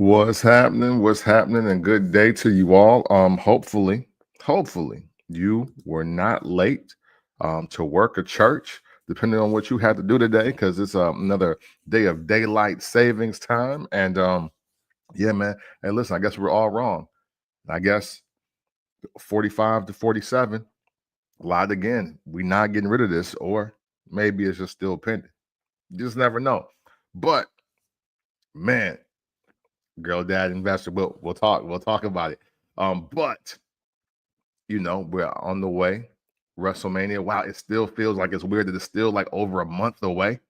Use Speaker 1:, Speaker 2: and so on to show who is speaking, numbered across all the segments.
Speaker 1: What's happening? What's happening? And good day to you all. Hopefully you were not late to work or church, depending on what you had to do today, because it's another day of daylight savings time. And yeah, man. Hey, listen, I guess we're all wrong. I guess 45 to 47 lied again. We're not getting rid of this, or maybe it's just still pending. You just never know. But man, girl, dad, investor. We'll talk about it. But we're on the way. WrestleMania. Wow, it still feels like it's weird that it's still like over a month away.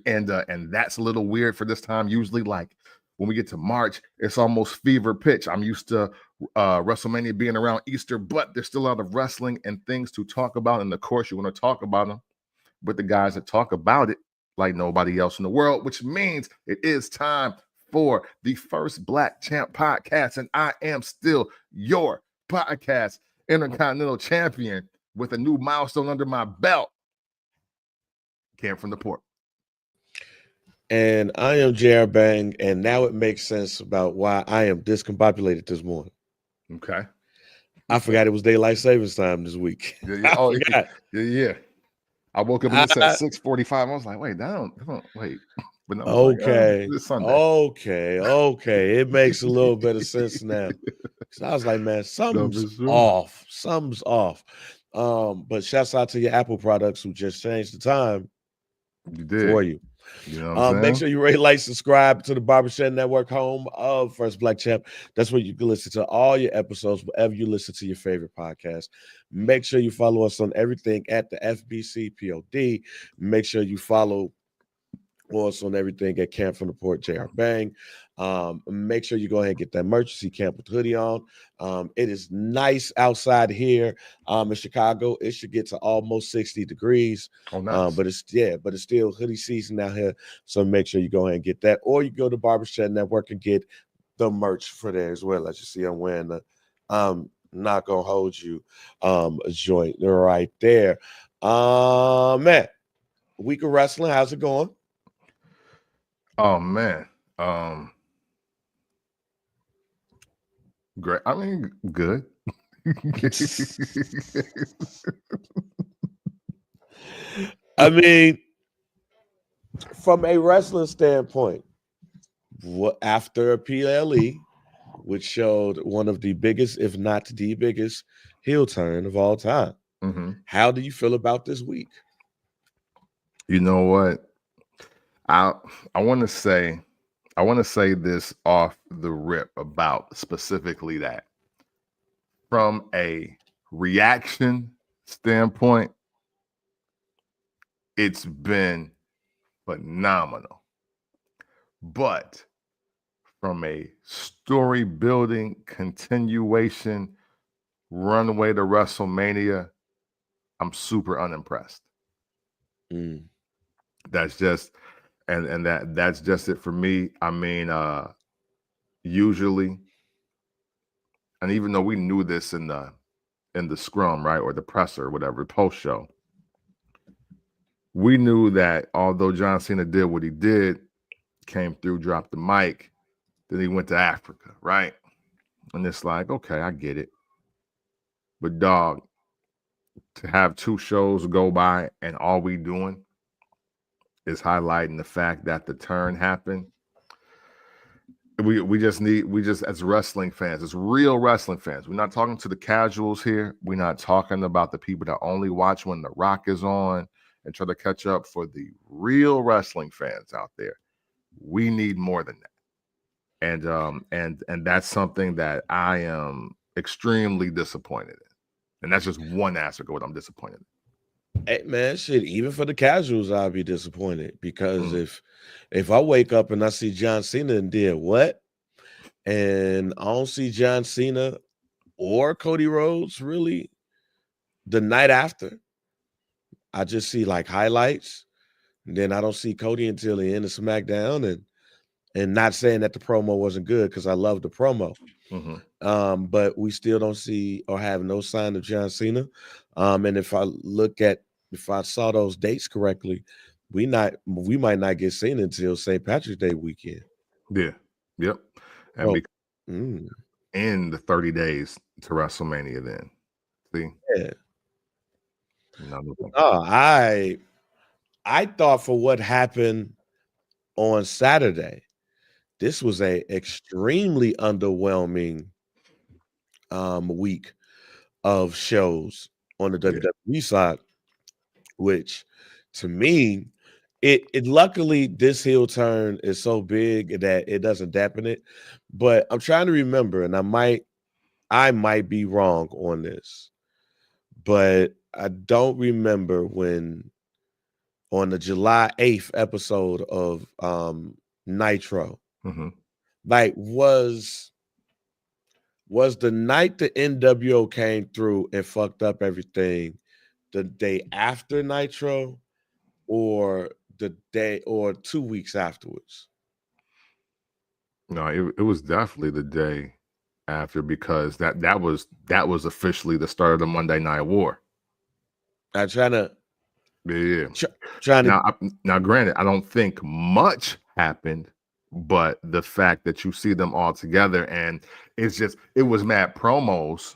Speaker 1: And that's a little weird for this time. Usually, like when we get to March, it's almost fever pitch. I'm used to WrestleMania being around Easter, but there's still a lot of wrestling and things to talk about. And of course, you want to talk about them with the guys that talk about it like nobody else in the world, which means it is time for the first Black Champ podcast. And I am still your podcast Intercontinental Champion with a new milestone under my belt. Cam from the port.
Speaker 2: And I am JR Bang, and now it makes sense about why I am discombobulated this morning.
Speaker 1: Okay.
Speaker 2: I forgot it was daylight savings time this week.
Speaker 1: Yeah. I woke up and it said 6:45. I was like, wait, that don't wait. But no,
Speaker 2: okay.
Speaker 1: Like, it's Sunday.
Speaker 2: Okay. It makes a little bit of sense now. Because I was like, man, something's off. Something's off. But shouts out to your Apple products who just changed the time for you.
Speaker 1: You know what I'm saying?
Speaker 2: Make sure you rate, like, subscribe to the Barbershop Network, home of First Black Champ. That's where you can listen to all your episodes, wherever you listen to your favorite podcast. Make sure you follow us on everything at the FBC POD. Make sure you follow us on everything at Camp from the Port, JR Bang. Make sure you go ahead and get that merch. See Camp with the hoodie on. It is nice outside here in Chicago. It should get to almost 60 degrees.
Speaker 1: Oh, nice.
Speaker 2: But it's still hoodie season out here. So make sure you go ahead and get that. Or you go to Barbershop Network and get the merch for there as well. As you see, I'm wearing the Not Gonna Hold You joint right there. Man, week of wrestling. How's it going?
Speaker 1: Oh man. Great. I mean, good.
Speaker 2: I mean, from a wrestling standpoint, after a PLE, which showed one of the biggest, if not the biggest, heel turn of all time, how do you feel about this week?
Speaker 1: You know what? I want to say this off the rip about specifically that. From a reaction standpoint, it's been phenomenal. But from a story building, continuation, runway to WrestleMania, I'm super unimpressed. That's just and that's just it for me. I mean, usually, and even though we knew this in the scrum, right, or the presser, or whatever, post show, we knew that although John Cena did what he did, came through, dropped the mic, then he went to Africa, right? And it's like, okay, I get it. But dog, to have 2 shows go by and all we doing is highlighting the fact that the turn happened. We just as wrestling fans, as real wrestling fans, we're not talking to the casuals here. We're not talking about the people that only watch when The Rock is on and try to catch up. For the real wrestling fans out there, we need more than that. And that's something that I am extremely disappointed in. And that's just one aspect of what I'm disappointed in.
Speaker 2: Hey man, shit, even for the casuals, I'll be disappointed because if I wake up and I see John Cena and did what, and I don't see John Cena or Cody Rhodes really the night after, I just see like highlights, and then I don't see Cody until the end of SmackDown, and not saying that the promo wasn't good because I love the promo. But we still don't see or have no sign of John Cena. And if I saw those dates correctly, we might not get Cena until St. Patrick's Day weekend.
Speaker 1: Yeah. Yep. and
Speaker 2: Oh,
Speaker 1: in the 30 days to WrestleMania. Then see,
Speaker 2: yeah.
Speaker 1: another thing.
Speaker 2: Oh, I thought for what happened on Saturday, this was a extremely underwhelming week of shows on the WWE side, which to me, it luckily this heel turn is so big that it doesn't dampen it. But I'm trying to remember, and I might be wrong on this, but I don't remember when on the July 8th episode of Nitro, like was the night the NWO came through and fucked up everything the day after Nitro or the day or 2 weeks afterwards?
Speaker 1: No, it was definitely the day after, because that was officially the start of the Monday Night War.
Speaker 2: I'm trying to
Speaker 1: now granted, I don't think much happened, but the fact that you see them all together and it was mad promos.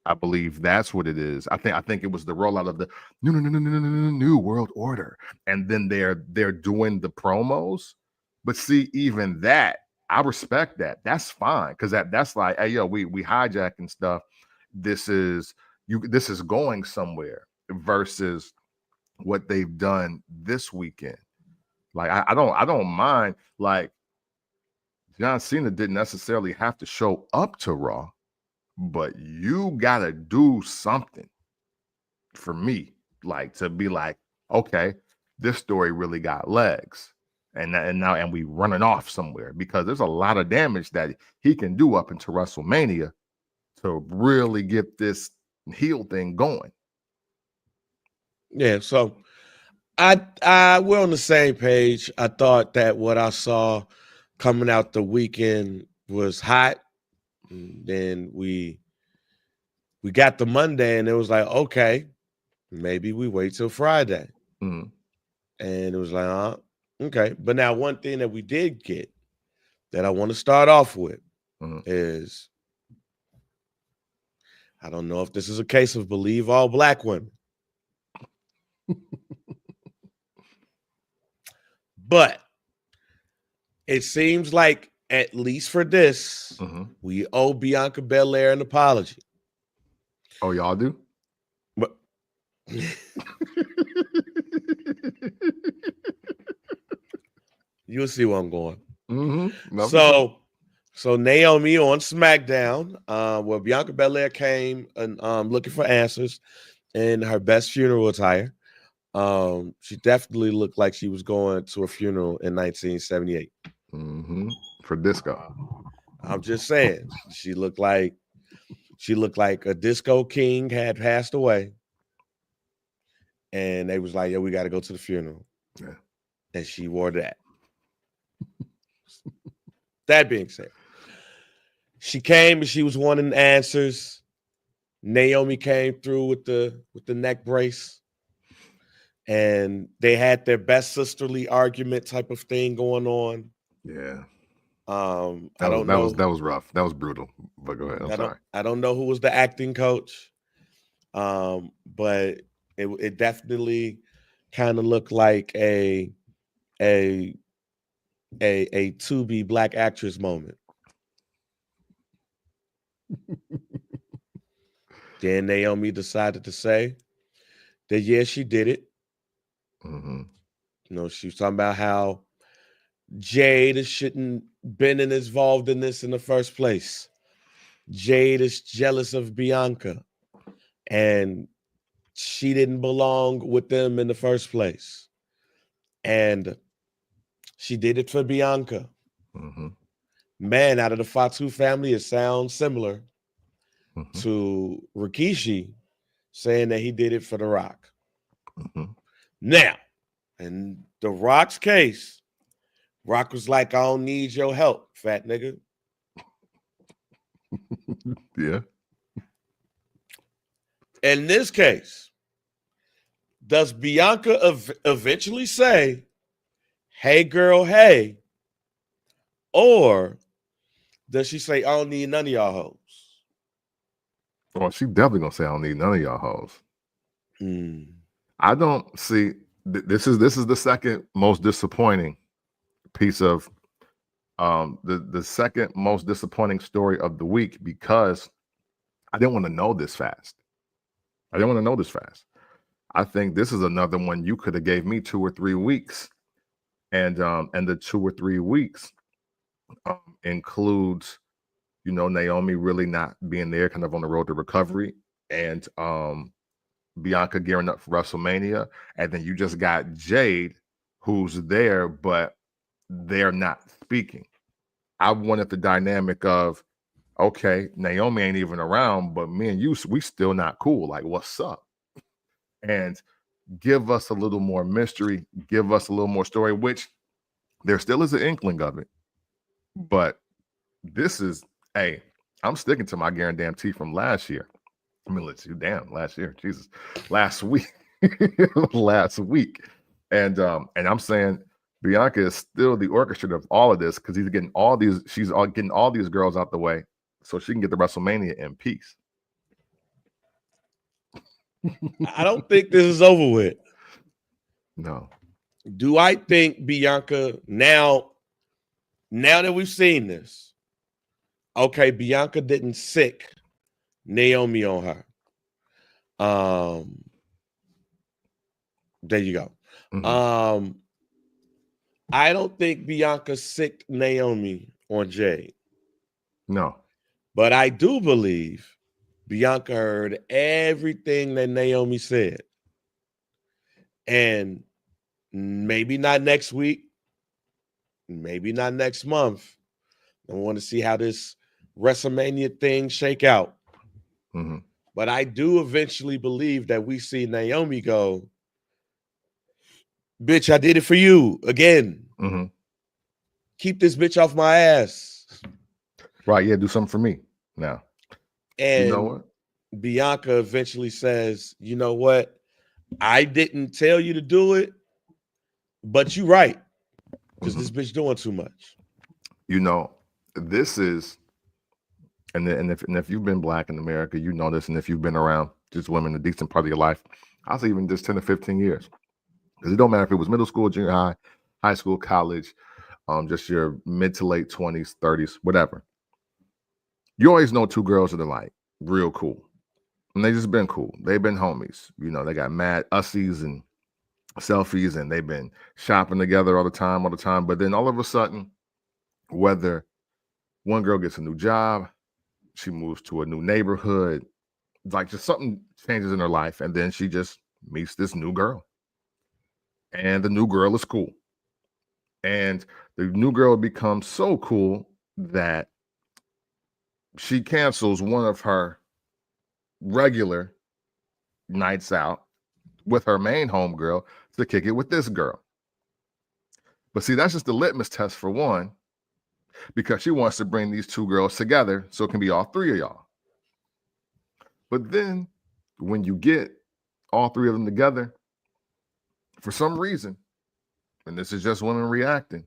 Speaker 1: I believe that's what it is. I think it was the rollout of the new world order, and then they're doing the promos. But see, even that, I respect that. That's fine, because that's like, hey, yo, we hijacking stuff. This is going somewhere, versus what they've done this weekend. Like I don't mind. Like John Cena didn't necessarily have to show up to Raw, but you gotta do something for me, like to be like, okay, this story really got legs, and we running off somewhere, because there's a lot of damage that he can do up into WrestleMania to really get this heel thing going.
Speaker 2: Yeah, so we're on the same page. I thought that what I saw coming out the weekend was hot. And then we got the Monday, and it was like, okay, maybe we wait till Friday. And it was like, okay. But now one thing that we did get that I want to start off with is, I don't know if this is a case of believe all black women. But it seems like, at least for this, we owe Bianca Belair an apology.
Speaker 1: Oh, y'all do?
Speaker 2: But you'll see where I'm going. So Naomi on SmackDown, where Bianca Belair came and looking for answers in her best funeral attire. She definitely looked like she was going to a funeral in 1978.
Speaker 1: For disco.
Speaker 2: I'm just saying, she looked like a disco king had passed away, and they was like, "Yo, we got to go to the funeral."
Speaker 1: Yeah.
Speaker 2: And she wore that. That being said, she came and she was wanting answers. Naomi came through with the neck brace, and they had their best sisterly argument type of thing going on.
Speaker 1: Yeah.
Speaker 2: I don't know.
Speaker 1: That was rough. That was brutal. But go ahead. I'm sorry.
Speaker 2: I don't know who was the acting coach. But it definitely kind of looked like a to be black actress moment. Then Naomi decided to say that, yeah, she did it. You know, she was talking about how Jade shouldn't been involved in this in the first place. Jade is jealous of Bianca, and she didn't belong with them in the first place. And she did it for Bianca. Man, out of the Fatu family, it sounds similar to Rikishi saying that he did it for The Rock. Now, in The Rock's case, Rock was like, I don't need your help, fat nigga.
Speaker 1: Yeah.
Speaker 2: In this case, does Bianca eventually say, hey, girl, hey? Or Does she say, I don't need none of y'all hoes?
Speaker 1: Well, she definitely gonna say I don't need none of y'all hoes. I don't see this is the second most disappointing piece of the second most disappointing story of the week, because I didn't want to know this fast. I think this is another one you could have gave me 2 or 3 weeks, and the 2 or 3 weeks includes, Naomi really not being there, kind of on the road to recovery, and Bianca gearing up for WrestleMania, and then you just got Jade, who's there, but they're not speaking. I wanted the dynamic of, okay, Naomi ain't even around, but me and you, we still not cool. Like, what's up? And give us a little more mystery, give us a little more story, which there still is an inkling of it. But this is, hey, I'm sticking to my guarantee from last year. I mean, last year, Jesus, last week, last week. And I'm saying Bianca is still the orchestrator of all of this, because she's getting all these girls out the way so she can get the WrestleMania in peace.
Speaker 2: I don't think this is over with.
Speaker 1: No.
Speaker 2: Do I think Bianca, now that we've seen this, okay, Bianca didn't sick Naomi on her. There you go. Mm-hmm. I don't think Bianca sicked Naomi on Jade.
Speaker 1: No.
Speaker 2: But I do believe Bianca heard everything that Naomi said. And maybe not next week, maybe not next month. I want to see how this WrestleMania thing shake out. Mm-hmm. But I do eventually believe that we see Naomi go, bitch, I did it for you again. Mm-hmm. Keep this bitch off my ass.
Speaker 1: Right, yeah, do something for me now.
Speaker 2: And you know what? Bianca eventually says, you know what? I didn't tell you to do it, but you're right, because this bitch doing too much.
Speaker 1: This is, and if you've been Black in America, you know this, and if you've been around just women a decent part of your life, I'll say even just 10 to 15 years. Because it don't matter if it was middle school, junior high, high school, college, just your mid to late 20s, 30s, whatever. You always know two girls that are like real cool. And they just been cool. They've been homies. They got mad ussies and selfies, and they've been shopping together all the time. But then all of a sudden, whether one girl gets a new job, she moves to a new neighborhood, like just something changes in her life, and then she just meets this new girl. And the new girl is cool. And the new girl becomes so cool that she cancels one of her regular nights out with her main homegirl to kick it with this girl. But see, that's just the litmus test for one, because she wants to bring these two girls together so it can be all three of y'all. But then when you get all three of them together, for some reason, and this is just women reacting,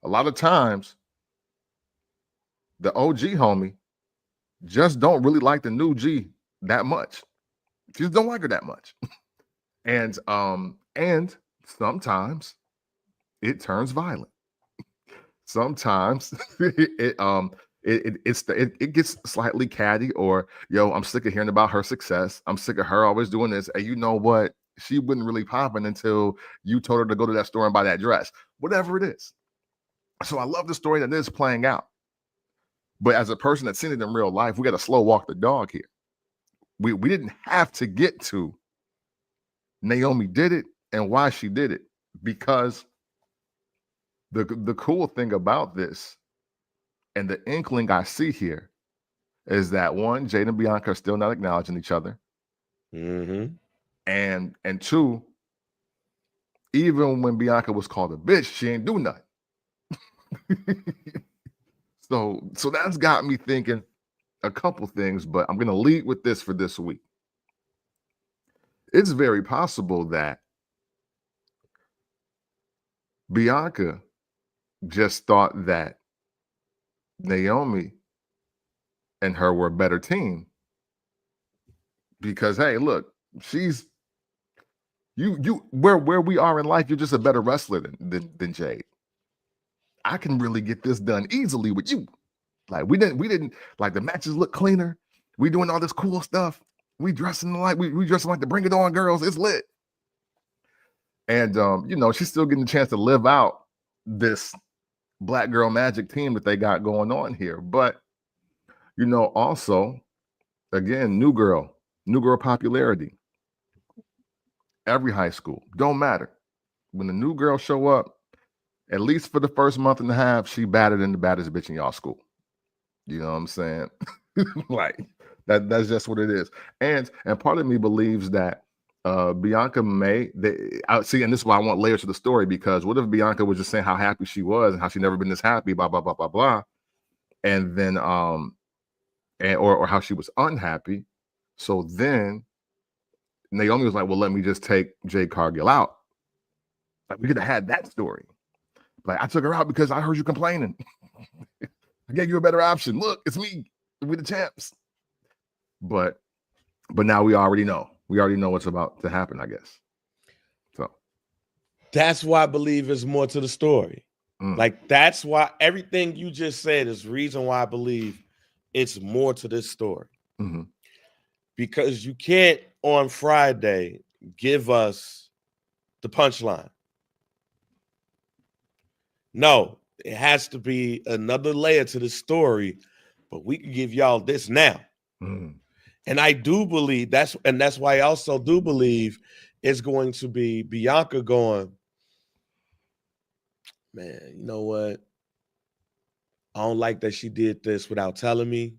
Speaker 1: a lot of times the OG homie just don't really like the new G that much. She just don't like her that much. And sometimes it turns violent. Sometimes it gets slightly catty, or I'm sick of hearing about her success. I'm sick of her always doing this. And you know what? She wasn't really popping until you told her to go to that store and buy that dress, whatever it is. So I love the story that is playing out. But as a person that's seen it in real life, we got to slow walk the dog here. We didn't have to get to Naomi did it and why she did it, because the cool thing about this and the inkling I see here is that one, Jade and Bianca are still not acknowledging each other. Mm-hmm. And two, even when Bianca was called a bitch, she ain't do nothing. So that's got me thinking a couple things, but I'm going to lead with this for this week. It's very possible that Bianca just thought that Naomi and her were a better team because, hey, look, she's where we are in life, you're just a better wrestler than Jade. I can really get this done easily with you. Like we didn't like the matches look cleaner. We doing all this cool stuff. We dressing like we dressing like the Bring It On girls. It's lit. And she's still getting a chance to live out this Black Girl Magic team that they got going on here. But also, again, new girl popularity. Every high school, don't matter. When the new girls show up, at least for the first month and a half, she battered in the baddest bitch in y'all school. You know what I'm saying? Like that's just what it is. And part of me believes that Bianca and this is why I want layers to the story, because what if Bianca was just saying how happy she was and how she never been this happy, blah blah blah blah blah, and then or how she was unhappy. So then Naomi was like, well, let me just take Jade Cargill out. Like, we could have had that story. Like, I took her out because I heard you complaining. I gave you a better option. Look, it's me. We're the champs. But now we already know. We already know what's about to happen, I guess. So
Speaker 2: that's why I believe there's more to the story. Like, that's why everything you just said is the reason why I believe it's more to this story.
Speaker 1: Mm-hmm.
Speaker 2: Because you can't on Friday give us the punchline. No, it has to be another layer to the story, but we can give y'all this now. And I do believe that's why I also do believe it's going to be Bianca going, man, you know what? I don't like that she did this without telling me.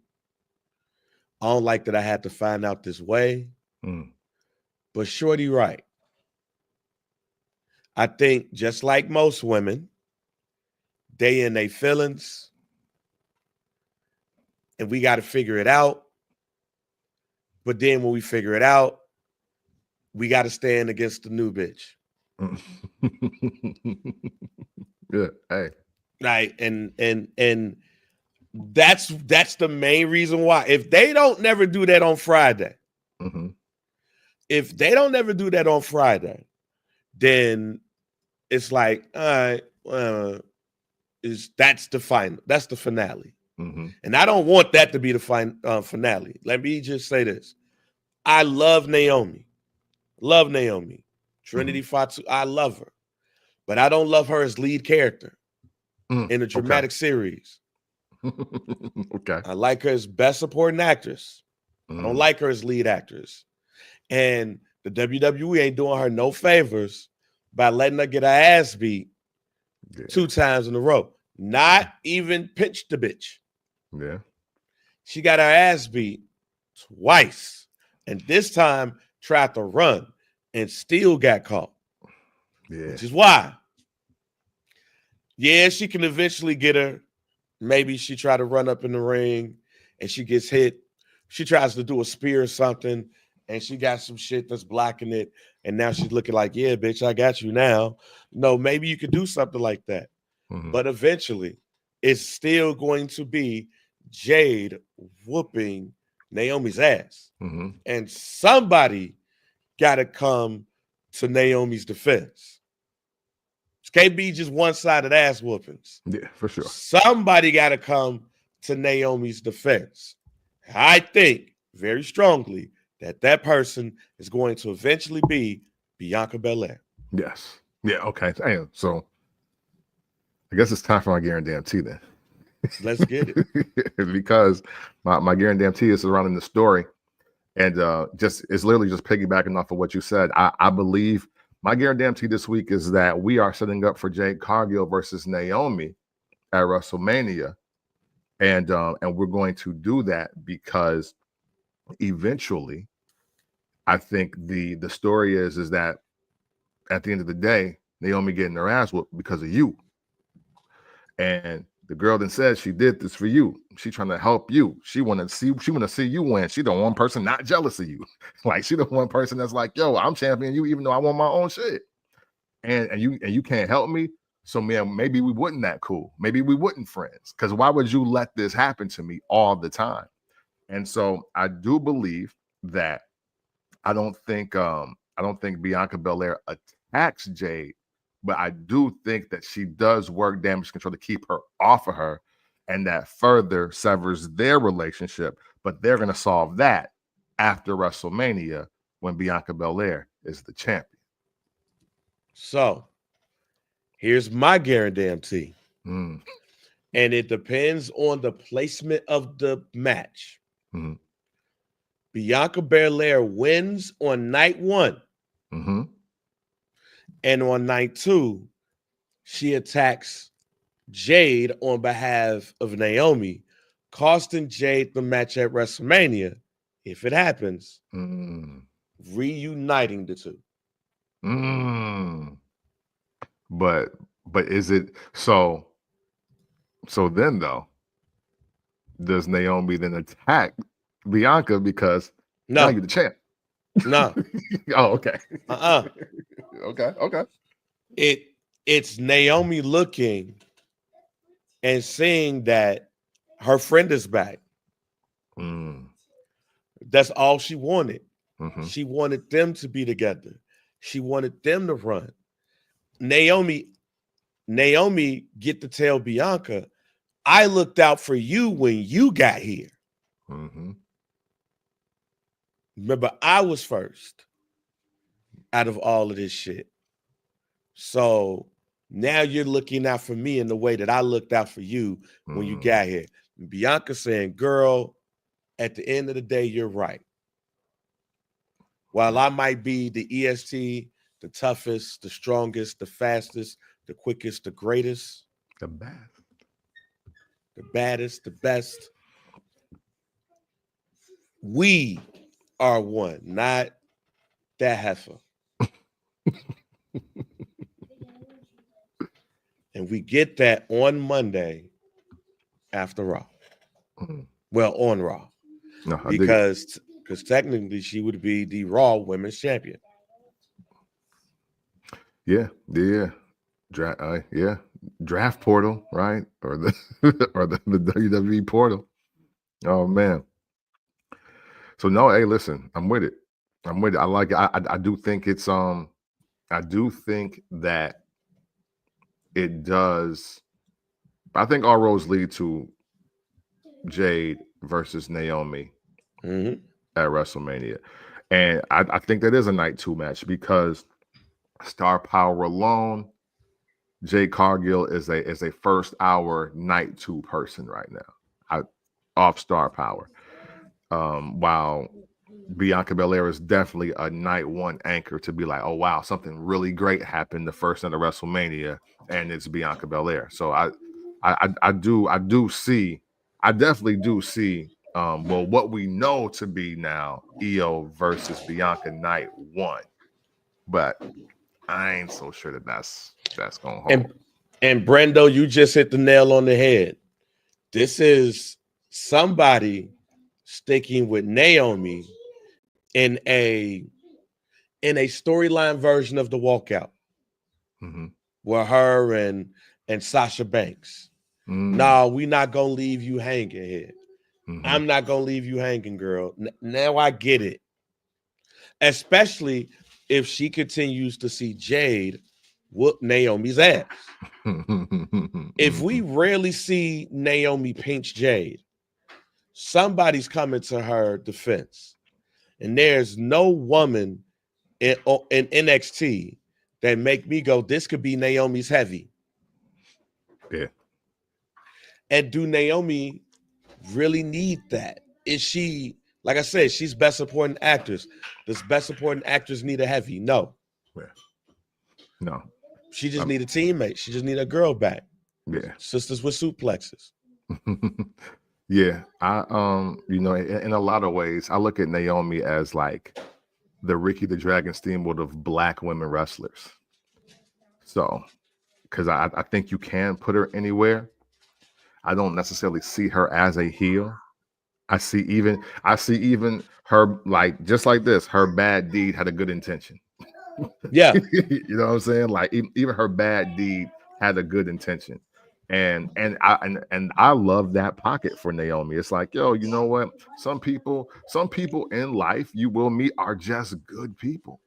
Speaker 2: I don't like that I had to find out this way. But Shorty right. I think just like most women, they in their feelings, and we got to figure it out. But then when we figure it out, we got to stand against the new bitch.
Speaker 1: Yeah, hey.
Speaker 2: Right, and that's the main reason why. If they don't never do that on Friday, if they don't never do that on Friday, then it's like, all right, that's the final, that's the finale. And I don't want that to be the finale. Let me just say this. I love Naomi. Trinity Fatu, I love her. But I don't love her as lead character in a dramatic series.
Speaker 1: Okay.
Speaker 2: I like her as best supporting actress. I don't like her as lead actress. And the WWE ain't doing her no favors by letting her get her ass beat 2 times in a row. Not even pinch the bitch.
Speaker 1: Yeah.
Speaker 2: She got her ass beat twice. And this time tried to run and still got caught.
Speaker 1: Yeah.
Speaker 2: Which is why. Yeah, she can eventually get her. Maybe she tried to run up in the ring and she gets hit. She tries to do a spear or something and she got some shit that's blocking it. And now she's looking like, yeah, bitch, I got you now. No, maybe you could do something like that. But eventually, it's still going to be Jade whooping Naomi's ass. And somebody got to come to Naomi's defense. It can't be just one-sided ass whoopings.
Speaker 1: Yeah, for sure.
Speaker 2: Somebody got to come to Naomi's defense. I think very strongly that person is going to eventually be Bianca Belair.
Speaker 1: Yes. Yeah, okay. Damn. So I guess it's time for my guarantee then.
Speaker 2: Let's get it.
Speaker 1: Because my guarantee is surrounding the story. And it's literally just piggybacking off of what you said. I believe my guarantee this week is that we are setting up for Jade Cargill versus Naomi at WrestleMania. And we're going to do that because eventually I think the story is that at the end of the day, Naomi getting her ass whooped because of you. And the girl then says she did this for you. She trying to help you. She want to see you win. She the one person not jealous of you. Like she the one person that's like, yo, I'm championing you even though I want my own shit. And you can't help me. So man, maybe we wouldn't that cool. Maybe we wouldn't friends. Because why would you let this happen to me all the time? And so I do believe that I don't think Bianca Belair attacks Jade, but I do think that she does work damage control to keep her off of her, and that further severs their relationship. But they're going to solve that after WrestleMania when Bianca Belair is the champion.
Speaker 2: So here's my guarantee.
Speaker 1: Mm.
Speaker 2: And it depends on the placement of the match.
Speaker 1: Mm-hmm.
Speaker 2: Bianca Belair wins on night 1.
Speaker 1: Mm-hmm.
Speaker 2: And on night 2, she attacks Jade on behalf of Naomi, costing Jade the match at WrestleMania, if it happens, reuniting the two.
Speaker 1: But is it so? So then, though, does Naomi then attack Bianca because now you're the champ?
Speaker 2: No.
Speaker 1: Oh, okay. Okay.
Speaker 2: It's Naomi looking and seeing that her friend is back. That's all she wanted.
Speaker 1: Mm-hmm.
Speaker 2: She wanted them to be together. She wanted them to run. Naomi get to tell Bianca, I looked out for you when you got here.
Speaker 1: Mm-hmm.
Speaker 2: Remember, I was first out of all of this shit. So now you're looking out for me in the way that I looked out for you when you got here. And Bianca saying, girl, at the end of the day, you're right. While I might be the EST, the toughest, the strongest, the fastest, the quickest, the greatest,
Speaker 1: the
Speaker 2: baddest, the best, we are one, not that heifer. And we get that on Monday after Raw. Well, on Raw.
Speaker 1: No,
Speaker 2: because technically she would be the Raw Women's Champion.
Speaker 1: Yeah. Draft portal, right? Or the WWE portal. Oh man. So no, hey, listen, I'm with it. I like it. I do think it's I do think that it does. I think all roads lead to Jade versus Naomi at WrestleMania. And I think that is a night 2 match because star power alone, Jade Cargill is a first hour night 2 person right now. Off star power. While Bianca Belair is definitely a night 1 anchor to be like, oh wow, something really great happened the first night of WrestleMania, and it's Bianca Belair. So I definitely do see well what we know to be now Iyo versus Bianca night 1, but I ain't so sure that's gonna hold.
Speaker 2: And Brendo, you just hit the nail on the head. This is somebody sticking with Naomi in a storyline version of the walkout, where her and Sasha Banks. No, we're not gonna leave you hanging here. I'm not gonna leave you hanging, girl. Now I get it. Especially if she continues to see Jade whoop Naomi's ass. If we rarely see Naomi pinch Jade, somebody's coming to her defense. And there's no woman in NXT that make me go, this could be Naomi's heavy.
Speaker 1: Yeah.
Speaker 2: And do Naomi really need that? Is she, like I said, she's best supporting actress. Does best supporting actress need a heavy? No.
Speaker 1: Yeah. No.
Speaker 2: She just need a teammate. She just need a girl back.
Speaker 1: Yeah.
Speaker 2: Sisters with suplexes.
Speaker 1: Yeah. I in a lot of ways, I look at Naomi as like the Ricky the Dragon Steamboat of Black women wrestlers. So, because I think you can put her anywhere. I don't necessarily see her as a heel. I see even her, like, just like this, her bad deed had a good intention.
Speaker 2: Yeah.
Speaker 1: You know what I'm saying? Like even her bad deed had a good intention. And I love that pocket for Naomi. It's like, yo, you know what? Some people in life you will meet are just good people.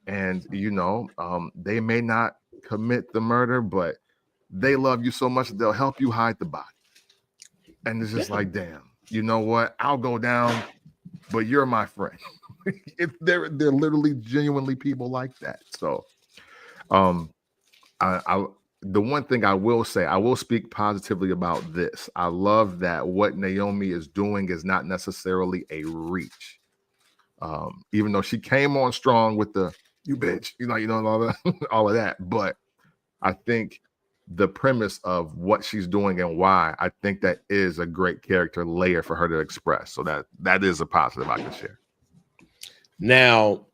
Speaker 1: And they may not commit the murder, but they love you so much that they'll help you hide the body. And it's just like, damn, you know what? I'll go down, but you're my friend. They're literally genuinely people like that. So I the one thing I will say, I will speak positively about this. I love that what Naomi is doing is not necessarily a reach. Even though she came on strong with the "you bitch," and all that, all of that, but I think the premise of what she's doing and why, I think that is a great character layer for her to express. So that is a positive I can share.
Speaker 2: Now,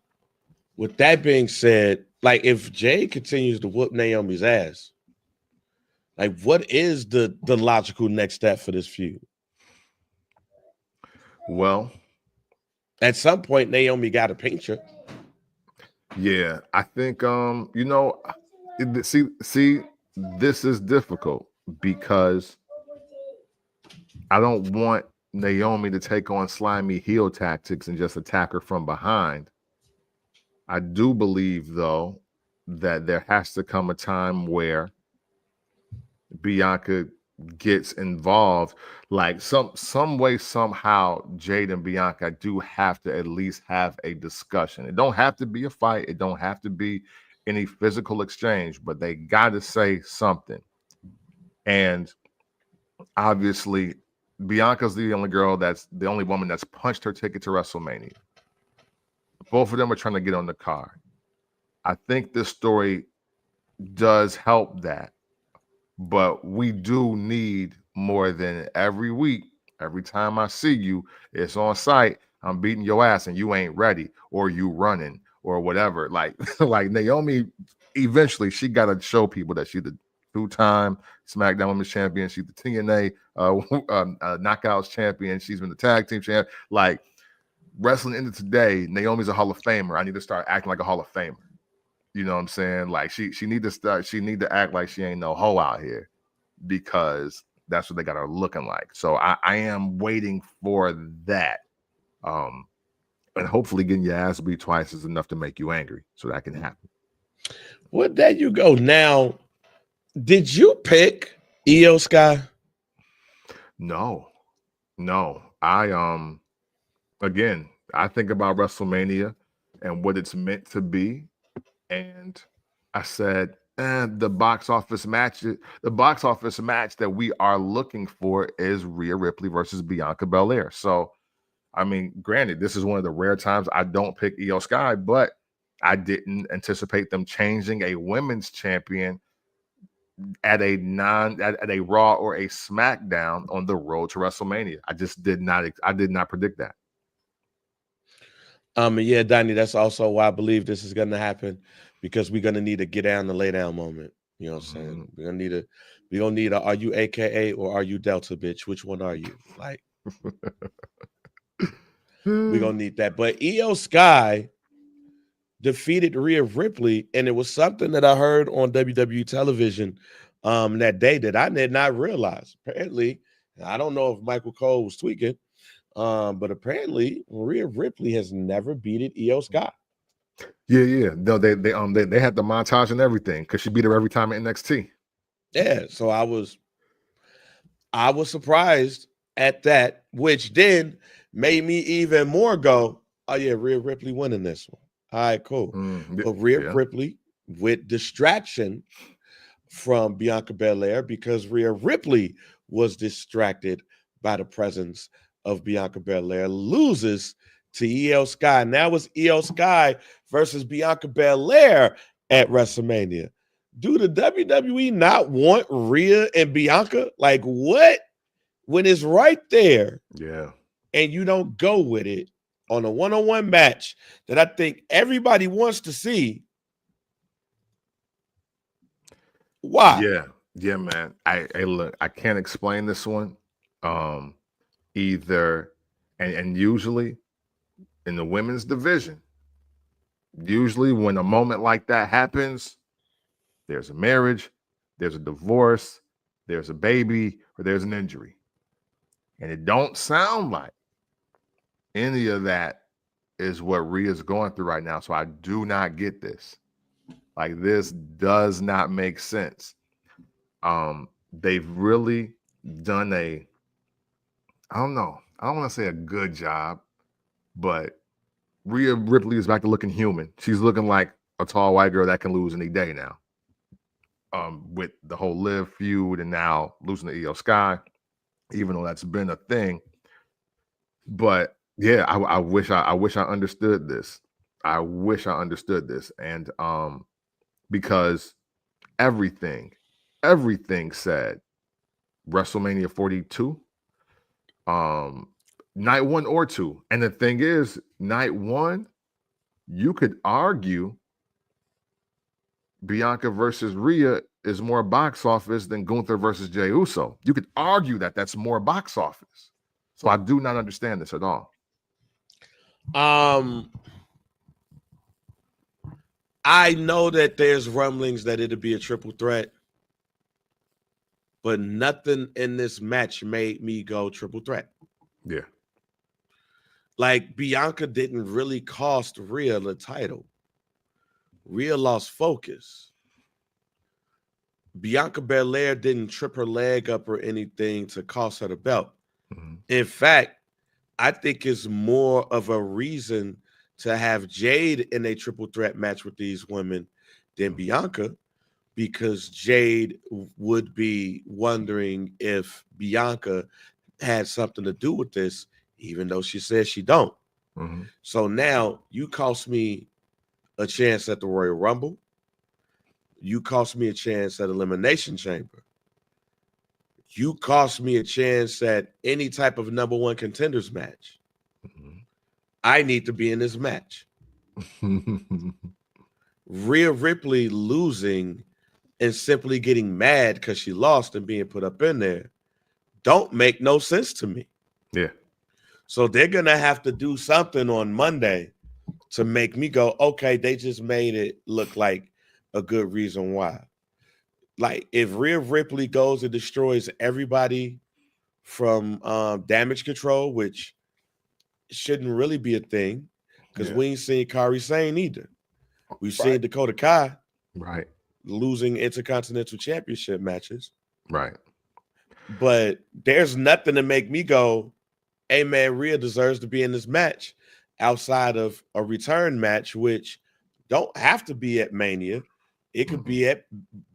Speaker 2: with that being said, like if Jade continues to whoop Naomi's ass, like what is the logical next step for this feud?
Speaker 1: Well,
Speaker 2: at some point, Naomi got to pinch her.
Speaker 1: Yeah, I think see, this is difficult because I don't want Naomi to take on slimy heel tactics and just attack her from behind. I do believe though that there has to come a time where Bianca gets involved, like some way, somehow. Jade and Bianca do have to at least have a discussion. It don't have to be a fight, it don't have to be any physical exchange, but they got to say something. And obviously Bianca's the only woman that's punched her ticket to WrestleMania. Both of them are trying to get on the card. I think this story does help that. But we do need more than every week. Every time I see you, it's on site. I'm beating your ass and you ain't ready, or you running, or whatever. Like, like Naomi, eventually she got to show people that she's the two-time SmackDown Women's Champion. She's the TNA Knockouts Champion. She's been the Tag Team Champ. Like, wrestling ended today. Naomi's a Hall of Famer. I need to start acting like a Hall of Famer. You know what I'm saying? Like she need to act like she ain't no hoe out here, because that's what they got her looking like. So I am waiting for that. And hopefully getting your ass beat twice is enough to make you angry. So that can happen.
Speaker 2: Well, there you go. Now, did you pick Iyo Sky?
Speaker 1: No. Again, I think about WrestleMania and what it's meant to be. And I said, the box office match that we are looking for is Rhea Ripley versus Bianca Belair. So, I mean, granted, this is one of the rare times I don't pick Iyo Sky, but I didn't anticipate them changing a women's champion at a Raw or a SmackDown on the road to WrestleMania. I did not predict that.
Speaker 2: Yeah, Donnie, that's also why I believe this is going to happen, because we're going to need a get down and lay down moment. You know what I'm saying? We're going to need a are you AKA or are you Delta, bitch? Which one are you? Like, we're going to need that. But Iyo Sky defeated Rhea Ripley, and it was something that I heard on WWE television that day that I did not realize. Apparently, I don't know if Michael Cole was tweaking, but apparently Rhea Ripley has never beaten Iyo Sky.
Speaker 1: Yeah. No, they had the montage and everything because she beat her every time at NXT.
Speaker 2: Yeah, so I was surprised at that, which then made me even more go, oh yeah, Rhea Ripley winning this one. All right, cool. But Rhea Ripley with distraction from Bianca Belair, because Rhea Ripley was distracted by the presence of Bianca Belair, loses to Iyo Sky. Now it's Iyo Sky versus Bianca Belair at WrestleMania. Do the WWE not want Rhea and Bianca? Like, what? When it's right there,
Speaker 1: yeah,
Speaker 2: and you don't go with it on a one-on-one match that I think everybody wants to see. Why?
Speaker 1: Yeah, man. I look, I can't explain this one. Either and usually in the women's division, usually when a moment like that happens, there's a marriage, there's a divorce, there's a baby, or there's an injury. And it don't sound like any of that is what Rhea's going through right now. So I do not get this. Like, this does not make sense. They've really done I don't know. I don't want to say a good job, but Rhea Ripley is back to looking human. She's looking like a tall white girl that can lose any day now. With the whole Liv feud and now losing to Iyo Sky, even though that's been a thing. But yeah, I wish I understood this. I wish I understood this. And because everything said WrestleMania 42, night 1 or 2. And the thing is, night 1, you could argue Bianca versus Rhea is more box office than Gunther versus Jey Uso. You could argue that that's more box office. So I do not understand this at all.
Speaker 2: I know that there's rumblings that it'll be a triple threat, but nothing in this match made me go triple threat.
Speaker 1: Yeah.
Speaker 2: Like, Bianca didn't really cost Rhea the title. Rhea lost focus. Bianca Belair didn't trip her leg up or anything to cost her the belt.
Speaker 1: Mm-hmm.
Speaker 2: In fact, I think it's more of a reason to have Jade in a triple threat match with these women than Bianca, because Jade would be wondering if Bianca had something to do with this, even though she says she don't.
Speaker 1: Mm-hmm.
Speaker 2: So now you cost me a chance at the Royal Rumble. You cost me a chance at Elimination Chamber. You cost me a chance at any type of number 1 contenders match.
Speaker 1: Mm-hmm.
Speaker 2: I need to be in this match. Rhea Ripley losing and simply getting mad because she lost and being put up in there don't make no sense to me.
Speaker 1: Yeah.
Speaker 2: So they're going to have to do something on Monday to make me go, okay, they just made it look like a good reason why. Like, if Rhea Ripley goes and destroys everybody from Damage Control, which shouldn't really be a thing, because we ain't seen Kairi Sane either. We've seen Dakota Kai losing Intercontinental Championship matches.
Speaker 1: Right.
Speaker 2: But there's nothing to make me go, hey, man, Rhea deserves to be in this match outside of a return match, which don't have to be at Mania. It could be at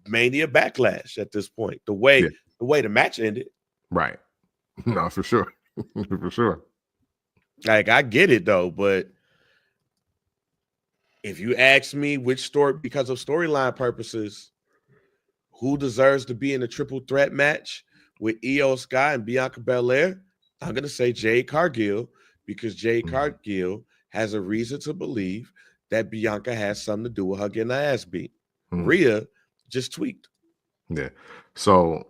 Speaker 2: Mania Backlash at this point, the way the match ended.
Speaker 1: Right. No, for sure. For sure.
Speaker 2: Like, I get it, though, but if you ask me which story, because of storyline purposes, who deserves to be in a triple threat match with Iyo Sky and Bianca Belair, I'm going to say Jade Cargill, because Jade Cargill has a reason to believe that Bianca has something to do with her getting her ass beat. Rhea just tweaked.
Speaker 1: Yeah. So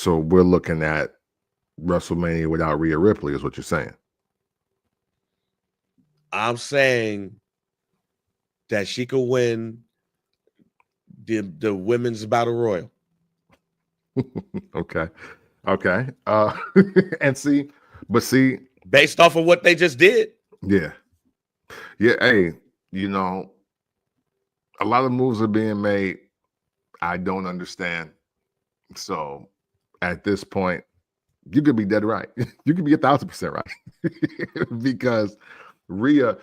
Speaker 1: we're looking at WrestleMania without Rhea Ripley is what you're saying.
Speaker 2: I'm saying that she could win the women's battle royal.
Speaker 1: Okay. And see,
Speaker 2: based off of what they just did.
Speaker 1: Yeah. Hey, you know, a lot of moves are being made I don't understand. So at this point, you could be dead right. You could be 1,000% right. Because Rhea,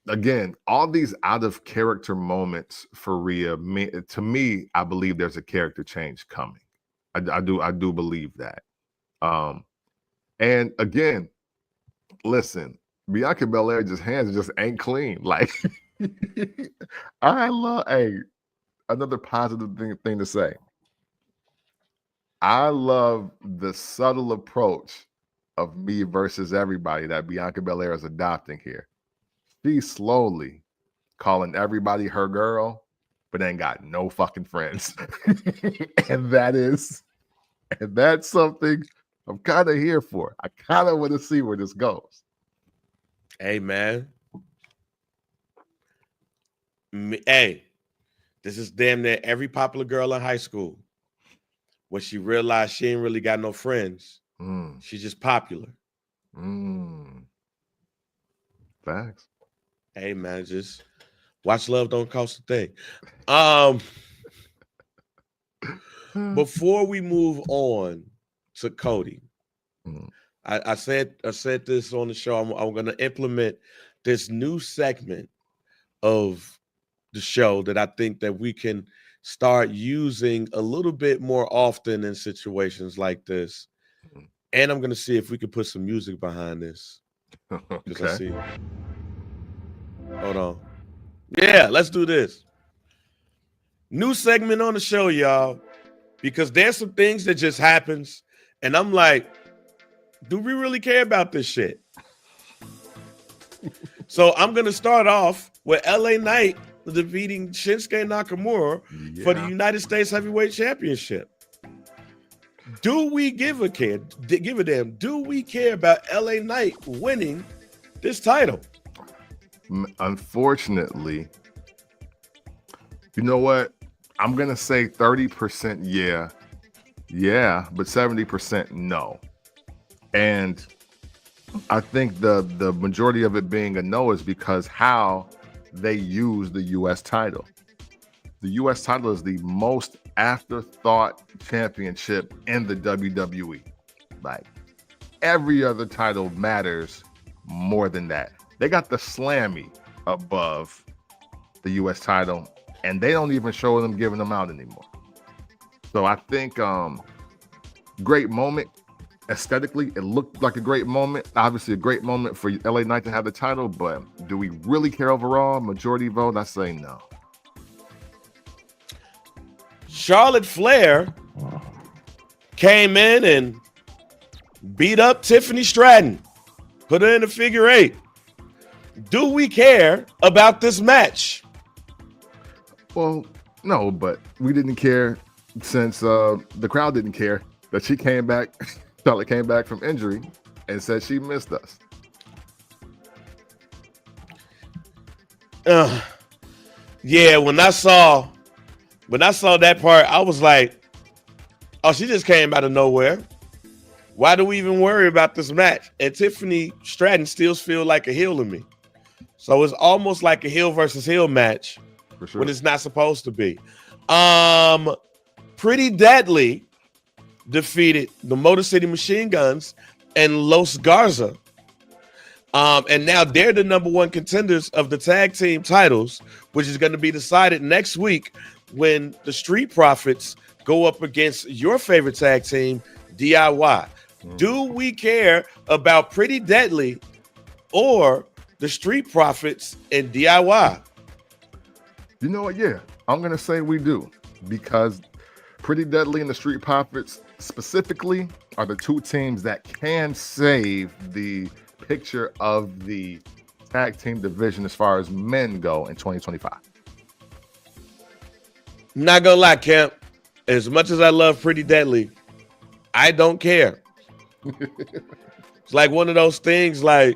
Speaker 1: again, all these out of character moments for Rhea, to me, I believe there's a character change coming. I do believe that. And again, listen, Bianca Belair hands just ain't clean. Like, I love another positive thing to say. I love the subtle approach of me versus everybody that Bianca Belair is adopting here. She's slowly calling everybody her girl, but ain't got no fucking friends. and that's something I'm kind of here for. I kind of want to see where this goes.
Speaker 2: Hey, man. Hey, this is damn near every popular girl in high school. when she realized she ain't really got no friends. She's just popular.
Speaker 1: Facts.
Speaker 2: Hey man, just watch Love Don't Cost a thing. Before we move on to Cody, I said this on the show. I'm going to implement this new segment of the show that I think that we can start using a little bit more often in situations like this. And I'm going to see if we can put some music behind this.
Speaker 1: Okay.
Speaker 2: I see. Hold on. Yeah, let's do this. New segment on the show, y'all, because there's some things that just happens, and I'm like, do we really care about this shit? So I'm going to start off with LA Knight defeating Shinsuke Nakamura for the United States Heavyweight Championship. Do we give a damn? Do we care about LA Knight winning this title?
Speaker 1: Unfortunately, you know what? I'm going to say 30% yeah, but 70% no. And I think the majority of it being a no is because how they use the U.S. title. The U.S. title is the most afterthought championship in the WWE. Like, every other title matters more than that. They got the Slammy above the U.S. title, and they don't even show them giving them out anymore. So I think great moment. Aesthetically, it looked like a great moment. Obviously, a great moment for LA Knight to have the title, but do we really care overall? Majority vote, I say no.
Speaker 2: Charlotte Flair came in and beat up Tiffany Stratton, put her in a figure 8. Do we care about this match?
Speaker 1: Well, no, but we didn't care since the crowd didn't care that she came back. Charlotte came back from injury and said she missed us.
Speaker 2: Yeah, when I saw that part, I was like, oh, she just came out of nowhere. Why do we even worry about this match? And Tiffany Stratton still feels like a heel to me. So it's almost like a heel versus heel match when it's not supposed to be. Pretty Deadly defeated the Motor City Machine Guns and Los Garza. And now they're the #1 contenders of the tag team titles, which is going to be decided next week when the Street Profits go up against your favorite tag team, DIY. Do we care about Pretty Deadly or the Street Profits and DIY?
Speaker 1: You know what? Yeah, I'm going to say we do, because Pretty Deadly and the Street Profits specifically are the two teams that can save the picture of the tag team division as far as men go in 2025.
Speaker 2: Not gonna lie, Camp. As much as I love Pretty Deadly, I don't care. It's like one of those things like,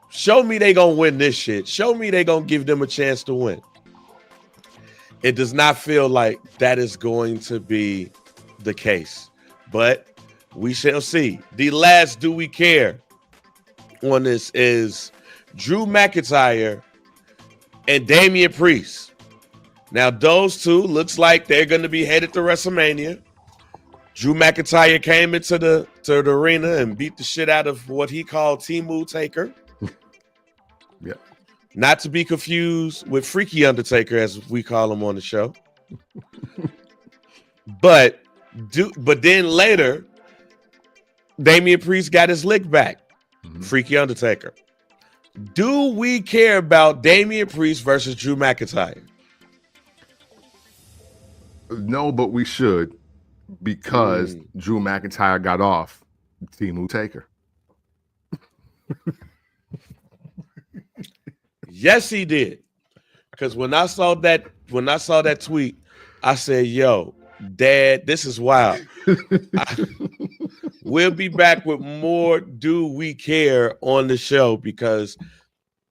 Speaker 2: show me they gonna win this shit. Show me they gonna give them a chance to win. It does not feel like that is going to be the case, but we shall see. The last do we care on this is Drew McIntyre and Damian Priest. Now, those two looks like they're going to be headed to WrestleMania. Drew McIntyre came into the arena and beat the shit out of what he called Timu Taker.
Speaker 1: Yeah.
Speaker 2: Not to be confused with Freaky Undertaker, as we call him on the show. But then later, Damian Priest got his lick back. Freaky Undertaker. Do we care about Damian Priest versus Drew McIntyre?
Speaker 1: No, but we should, because Drew McIntyre got off Timu Taker.
Speaker 2: Yes, he did. Because when I saw that tweet, I said, yo, Dad, this is wild. We'll be back with more Do We Care on the show, because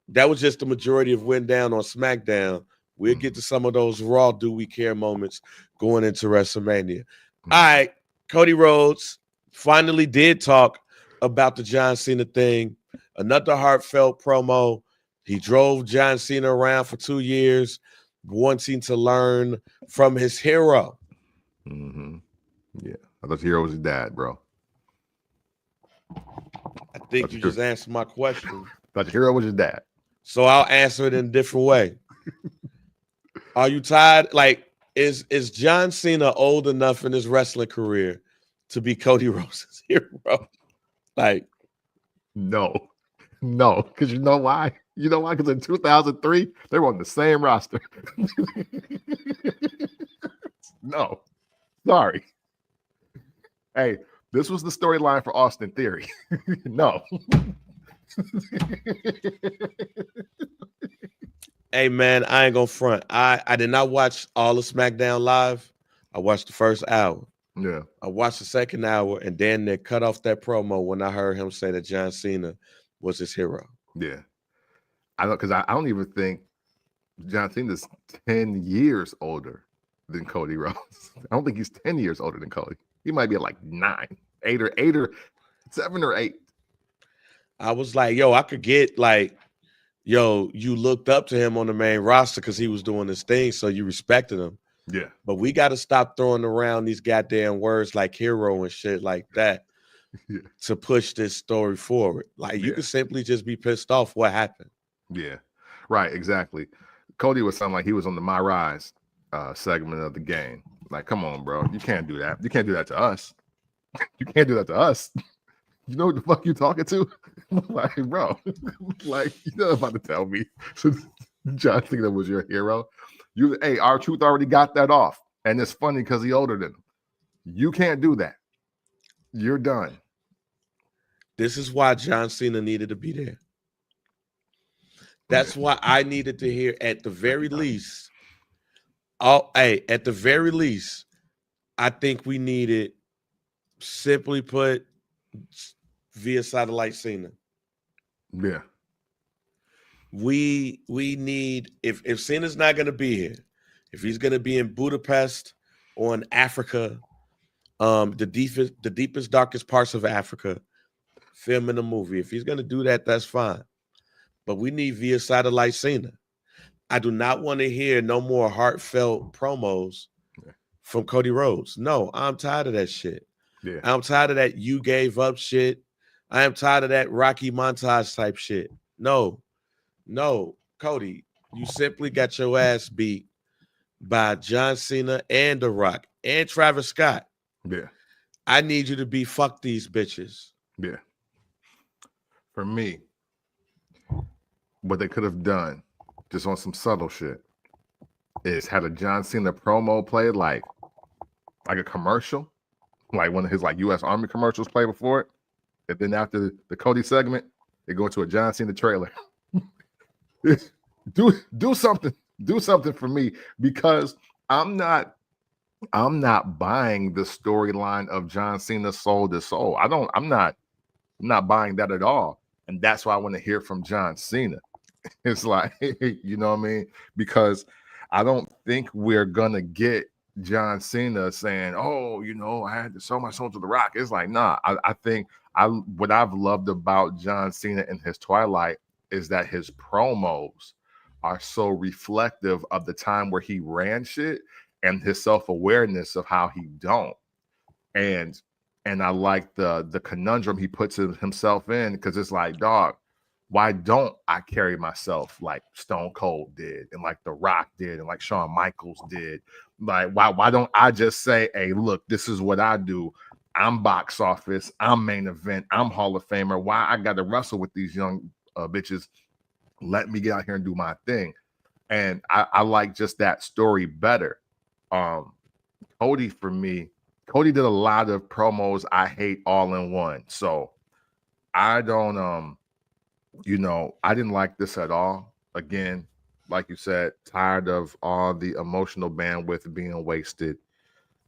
Speaker 2: that was just the majority of went down on SmackDown. We'll get to some of those Raw Do We Care moments going into WrestleMania. All right, Cody Rhodes finally did talk about the John Cena thing. Another heartfelt promo. He drove John Cena around for 2 years, wanting to learn from his hero.
Speaker 1: Mm-hmm. Yeah, I thought your hero was his dad, bro.
Speaker 2: I think you just answered my question.
Speaker 1: Thought your hero was your dad.
Speaker 2: So I'll answer it in a different way. Are you tired? Like, is John Cena old enough in his wrestling career to be Cody Rhodes' hero? Like,
Speaker 1: no, because you know why? You know why? Because in 2003, they were on the same roster. No, sorry. Hey, this was the storyline for Austin Theory. No.
Speaker 2: Hey man, I ain't gonna front. I did not watch all of SmackDown Live. I watched the first hour.
Speaker 1: Yeah.
Speaker 2: I watched the second hour, and then they cut off that promo when I heard him say that John Cena was his hero.
Speaker 1: Yeah. I don't, because I don't even think John Cena's 10 years older than Cody Rhodes. I don't think he's 10 years older than Cody. He might be at like 9, 8 or 7 or 8.
Speaker 2: I was like, yo, I could get like, yo, you looked up to him on the main roster because he was doing this thing, so you respected him.
Speaker 1: Yeah.
Speaker 2: But we got to stop throwing around these goddamn words like hero and shit like that to push this story forward. Like, you could simply just be pissed off what happened.
Speaker 1: Yeah, right, exactly. Cody was sounding like he was on the My Rise segment of the game. Like, come on, bro. You can't do that. You can't do that to us. You can't do that to us. You know what the fuck you talking to? Like, bro, like, you're not about to tell me John Cena was your hero. Hey, R-Truth already got that off. And it's funny because he's older than him. You can't do that. You're done.
Speaker 2: This is why John Cena needed to be there. That's why I needed to hear at the very least. At the very least, I think we needed, simply put, via satellite Cena.
Speaker 1: Yeah.
Speaker 2: We need, if Cena's not going to be here, if he's going to be in Budapest or in Africa, the deepest, darkest parts of Africa, filming a movie. If he's going to do that, that's fine. But we need via satellite Cena. I do not want to hear no more heartfelt promos from Cody Rhodes. No, I'm tired of that shit.
Speaker 1: Yeah.
Speaker 2: I'm tired of that you gave up shit. I am tired of that Rocky montage type shit. No, Cody, you simply got your ass beat by John Cena and The Rock and Travis Scott.
Speaker 1: Yeah.
Speaker 2: I need you to be fuck these bitches.
Speaker 1: Yeah. For me, what they could have done, just on some subtle shit, is had a John Cena promo play like a commercial, like one of his like U.S. Army commercials play before it, and then after the Cody segment, they go into a John Cena trailer. do something for me, because I'm not buying the storyline of John Cena soul to soul. I'm not buying that at all, and that's why I want to hear from John Cena. It's like, you know what I mean? Because I don't think we're gonna get John Cena saying, "Oh, you know, I had to sell my soul to The Rock." It's like, nah. I think what I've loved about John Cena in his twilight is that his promos are so reflective of the time where he ran shit and his self-awareness of how he don't. And I like the conundrum he puts himself in, because it's like, dog, why don't I carry myself like Stone Cold did, and like The Rock did, and like Shawn Michaels did? Like, why don't I just say, hey, look, this is what I do. I'm box office. I'm main event. I'm Hall of Famer. Why I got to wrestle with these young bitches? Let me get out here and do my thing. And I like just that story better. Cody, for me, Cody did a lot of promos I hate all in one. So I don't, I didn't like this at all. Again, like you said, tired of all the emotional bandwidth being wasted.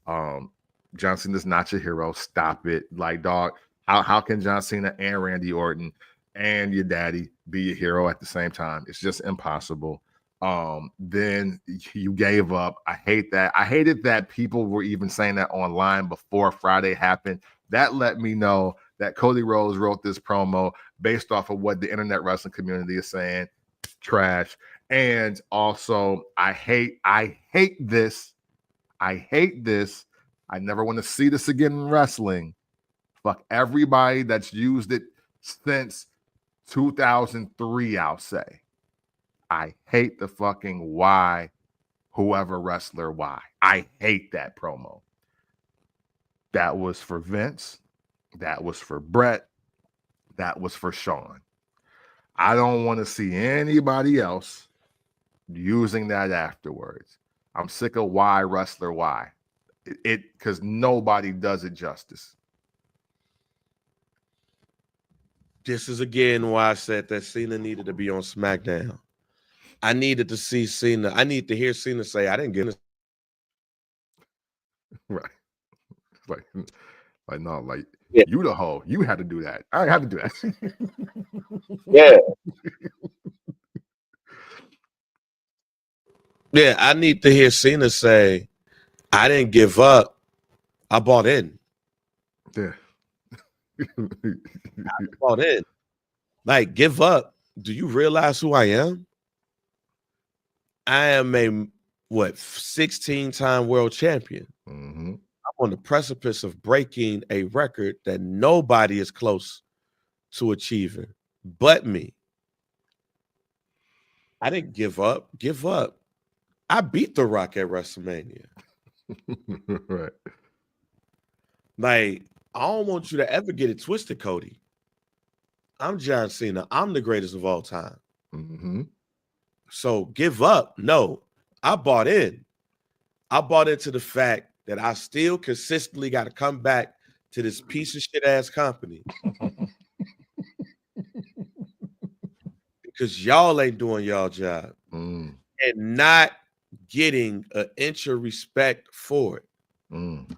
Speaker 1: John Cena's not your hero. Stop it. Like, dog, how can John Cena and Randy Orton and your daddy be your hero at the same time? It's just impossible. Then you gave up. I hate that. I hated that people were even saying that online before Friday happened. That let me know that Cody Rhodes wrote this promo based off of what the internet wrestling community is saying. Trash. And also, I hate this. I hate this. I never want to see this again in wrestling. Fuck everybody that's used it since 2003, I'll say. I hate the fucking why, whoever wrestler, why. I hate that promo. That was for Vince. That was for Brett. That was for Shawn. I don't want to see anybody else using that afterwards. I'm sick of why wrestler, why. It because nobody does it justice.
Speaker 2: This is again why I said that Cena needed to be on SmackDown. I needed to see Cena. I need to hear Cena say, I didn't give him.
Speaker 1: Right. Like no, like
Speaker 3: Yeah.
Speaker 1: you the hoe. You had to do that. I had to do that.
Speaker 3: Yeah.
Speaker 2: Yeah, I need to hear Cena say, I didn't give up. I bought in.
Speaker 1: Yeah.
Speaker 2: I bought in. Like, give up. Do you realize who I am? I am a 16-time world champion.
Speaker 1: Mm-hmm.
Speaker 2: I'm on the precipice of breaking a record that nobody is close to achieving but me. I didn't give up. Give up. I beat The Rock at WrestleMania.
Speaker 1: Right.
Speaker 2: Like, I don't want you to ever get it twisted, Cody. I'm John Cena. I'm the greatest of all time.
Speaker 1: Mm-hmm.
Speaker 2: So give up. No, I bought in. I bought into the fact that I still consistently got to come back to this piece of shit ass company because y'all ain't doing y'all job and not getting an inch of respect for it. And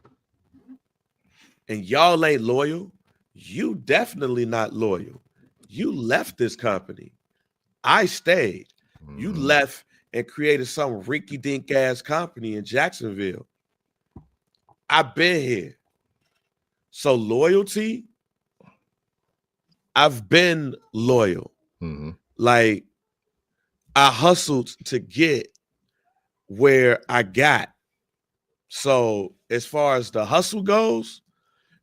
Speaker 2: y'all ain't loyal. You definitely not loyal. You left this company. I stayed. You left and created some rinky-dink ass company in Jacksonville. I've been here. So loyalty, I've been loyal. Like, I hustled to get where I got. So as far as the hustle goes,